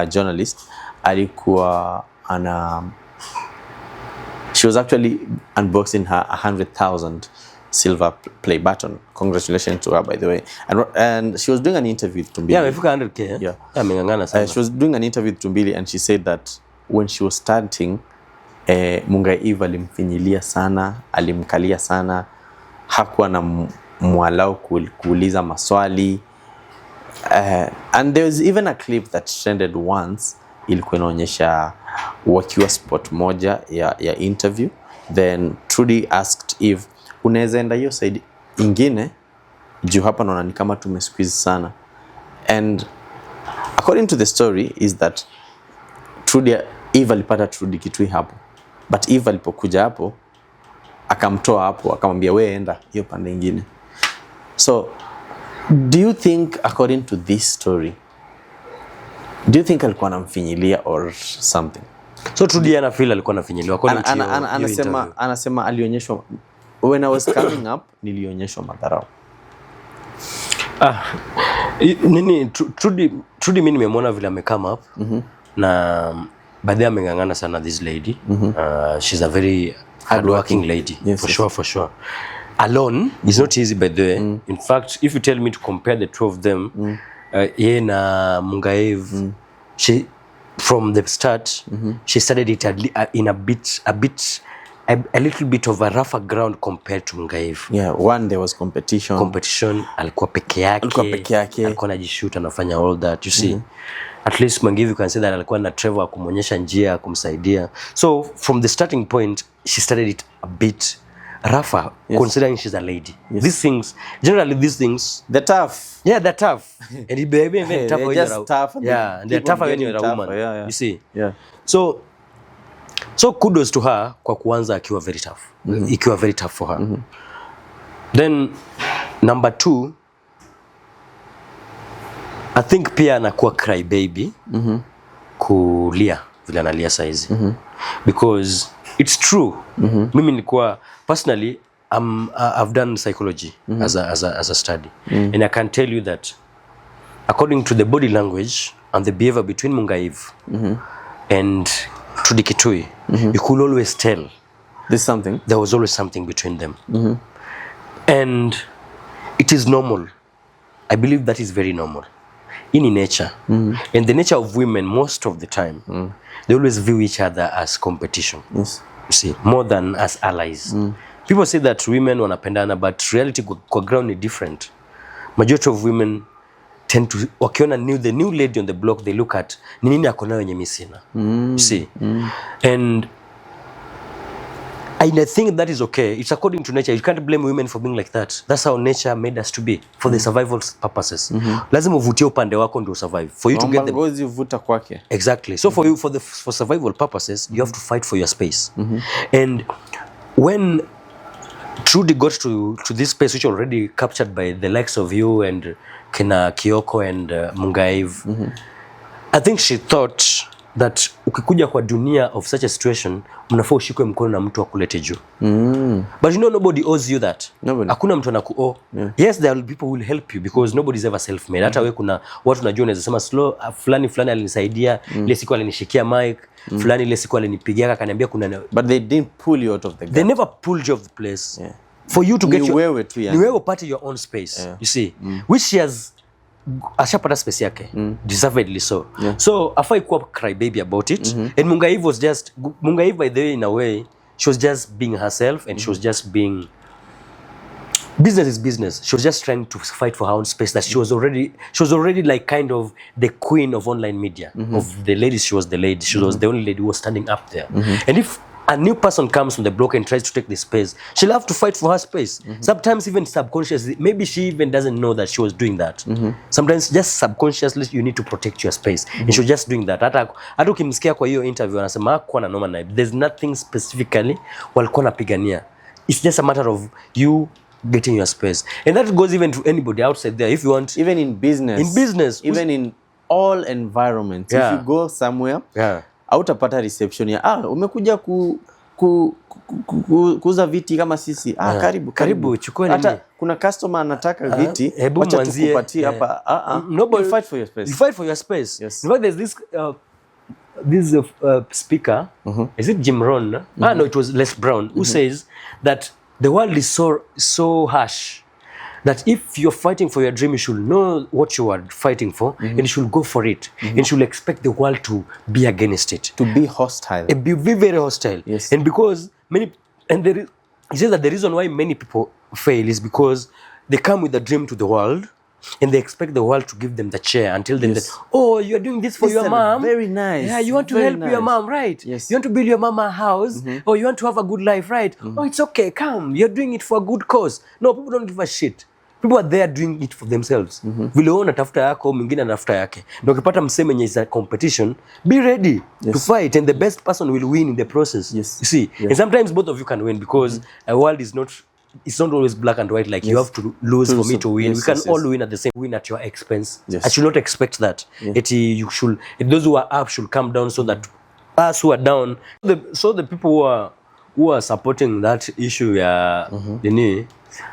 journalist, alikuwa she was actually unboxing her 100,000 silver play button. Congratulations to her, by the way. And she was doing an interview with Tumbili. Yeah, amefika 100k. Yeah. Amengangana sana. She was doing an interview with Tumbili and she said that when she was starting, Mungai Eve alimfinyilia sana, alimkalia sana, hakuwa na mwalau kuuliza maswali. And there was even a clip that trended once, ilikuwa inaonyesha wakiwa spot moja ya interview. Then Trudy asked Eve, unaweza enda hiyo side ingine juu hapa naona ni kama tumesqueeze sana. And according to the story is that Eve alipata Trudy Kitui hapo, but Eve alipokuja hapo akamtoa hapo, akamwambia wewe enda hiyo pande ingine. So do you think, according to this story, do you think alikuwa anamfinyilia or something? So Trudy ana feel alikuwa anafinyiliwa. Anasema alionyeshwa, when I was coming up nilionyeshwa madharau. Nini Trudy mimi nimemwona vile ame come up na baadaye amengangana sana this lady. She's a very hardworking lady. Yes, for sure. Alone is not easy, by the way. In fact, if you tell me to compare the two of them, yeye na Mungai, she from the start she started it in a little bit of a rougher ground compared to Mungai. Yeah, one there was competition, alikuwa peke yake, alikuwa anajishoot anafanya all that, you see. At least Mungai, you can say that alikuwa na Trevor kumonyesha njia, kumsaidia. So from the starting point she started it a bit rougher, considering she's a lady. These things, they're tough. Yeah, they're tough. And it be even tougher when you're tough. Yeah, they're tougher when you're a woman. Yeah. You see. Yeah. So kudos to her kwa kuanza akiwa very tough. Ikiwa very tough for her. Then number 2, I think pia anakuwa cry baby kulia vile analia saizi. Because it's true. Mimi nilikuwa personally I've done psychology as a study. And I can tell you that according to the body language and the behavior between Mungai and Trudy Kitui, you could always tell there was always something between them. And it is normal. I believe that is very normal in nature. And the nature of women most of the time, they always view each other as competition. Yes. You see, more than as allies. People say that women wanapendana, but reality kwa ground is different. Majority of women tend to, wakiona the new lady on the block, they look at ni nini ako nayo yenye mimi sina. You see. And I think that is okay. It's according to nature. You can't blame women for being like that. That's how nature made us to be, for the survival purposes. Lazima uvutie upande wako ndio survive. For you to get the ngozi uvuta kwake. Exactly. So for survival purposes, you have to fight for your space. And when Trudy got to this space, which already captured by the likes of you and Kina Kioko and Mungai, I think she thought that ukikuja kwa dunia of such a situation, mnafaa ushikwe mkono na mtu akulete juu. But you know, nobody owes you that. Hakuna mtu anakuowe. Yes, there will be people who will help you because nobody is ever self-made. Hata wewe kuna watu unajua unaweza sema fulani alinisaidia, ile siku alinishikia mic, fulani ile siku alinipigia akaniambia kuna. But they didn't pull you out of the gap. They never pulled you off the place. For you to get ni wewe party your own space. You see, which she has ashapata space yake, deservedly so. So afai kuwa cry baby about it. And Mungai by the way, in a way, she was just being herself, and she was just being, business is business. She was just trying to fight for her own space. That she was already like kind of the queen of online media. Of the ladies, she was the lady. She was the only lady who was standing up there. And if a new person comes from the block and tries to take the space, she'll have to fight for her space. Sometimes even subconsciously, maybe she even doesn't know that she was doing that. Sometimes just subconsciously you need to protect your space. And she was just doing that. Hata ukimsikia kwa hiyo interview anasema hakuwa na noma na. There's nothing specifically walikuwa napigania. It's just a matter of you getting your space. And that goes even to anybody outside there. If you want, even in business, even in all environments, if you go somewhere, hautapata reception ya umekuja kuuza viti kama sisi. Karibu chukua nini. Hata kuna customer anataka viti, acha tukupatie hapa. Nobody, you fight for your space. You fight for your space. Yes. In fact, there's this speaker, is it Jim Rohn? No, it was Les Brown, who says that the world is so harsh that if you're fighting for your dream, you should know what you are fighting for, and you should go for it, and you should expect the world to be against it, to be hostile, and be very hostile. Yes. And because he says that the reason why many people fail is because they come with a dream to the world, and they expect the world to give them the chair and tell them that, oh, you're doing this for your mom. Very nice. Yeah, you want to help your mom, right? Yes. You want to build your mama a house, or you want to have a good life, right? Oh, it's okay, come. You're doing it for a good cause. No, people don't give a shit. People are there doing it for themselves. Vile wewe unatafuta yako, mwingine anatafuta yake. Na ukipata msemo yenye is a competition, be ready to fight, and the best person will win in the process. Yes. You see? And sometimes both of you can win, because a world is not, it's not always black and white, like you have to lose for me to win. We can all win at the same, win at your expense. I should not expect that. You should, those who are up should come down, so that us who are down, so the people who are supporting that issue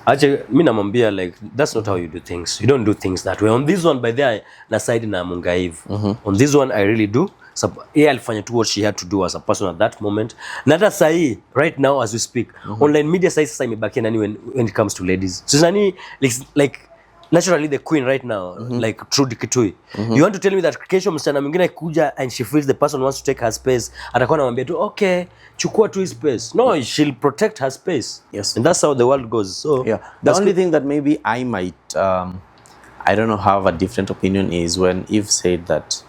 actually, mi namwambia, like, that's not how you do things. You don't do things that way. On this one, by there, na side na Mungai. On this one, I really do. Alifanya tu what she had to do as a person at that moment. Na hata sahi, right now as we speak, online media sasa imebaki nani when it comes to ladies. So nani, like naturally the queen right now, like Trudy Kitui. You want to tell me that kesho msichana mwingine kuja and she feels the person wants to take her space, atakuwa anamwambia tu, okay, chukua tu space. No, she'll protect her space. Yes. And that's how the world goes. So the only thing that maybe I might I don't know, have a different opinion is when Eve said that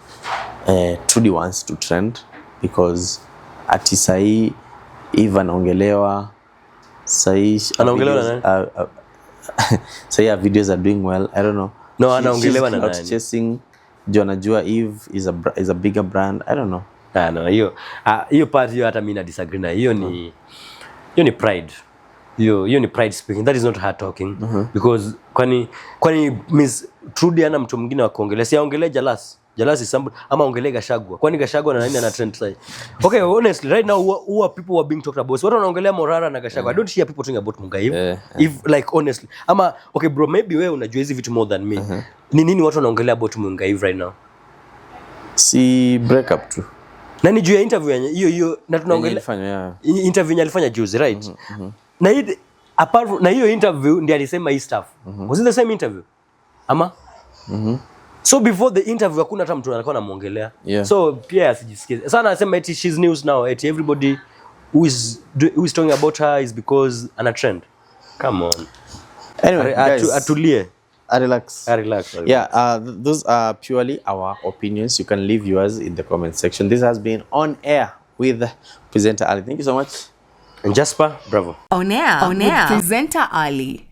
Trudy wants to trend, because ati sahi Eve anaongelewa, sahi so yeah, videos are doing well. I don't know. No, anaongelewa na nani? Chasing Jonajua Eve is a bigger brand. I don't know. No, hiyo part hiyo hata mimi na disagree na hiyo ni pride. Hiyo ni pride speaking. That is not her talking. Because kwani Miss Trudy ana mtu mwingine wa kuongelea. Si aongelee Jealous is somebody, ama ongelee Gashagwa. Kwani Gashagwa na nani ana trend sasa? Okay, honestly, right now who are people who are being talked about? Watu wanaongelea Morara na Gashagwa. I don't hear people talking about Mungai. If like honestly, ama okay bro, maybe wewe unajua hizi vitu more than me. Ni nini watu wanaongelea about Mungai right now? Si break up tu. Nani juu ya interview yenye hiyo na tunaongelea interview alifanya juzi, right? Na hii apart from na hiyo interview ndiye alisema hii stuff. Was it the same interview? Ama? So before the interview hakuna hata mtu anakuwa anamuongelea. So pia asijisikie. Sasa anasema eti she's news now, eti everybody who is talking about her is because ana trend. Come on. Anyway, guys, atulie. Relax. Yeah, those are purely our opinions. You can leave yours in the comment section. This has been On Air with presenter Ali. Thank you so much. And Jasper, bravo. On Air with presenter Ali.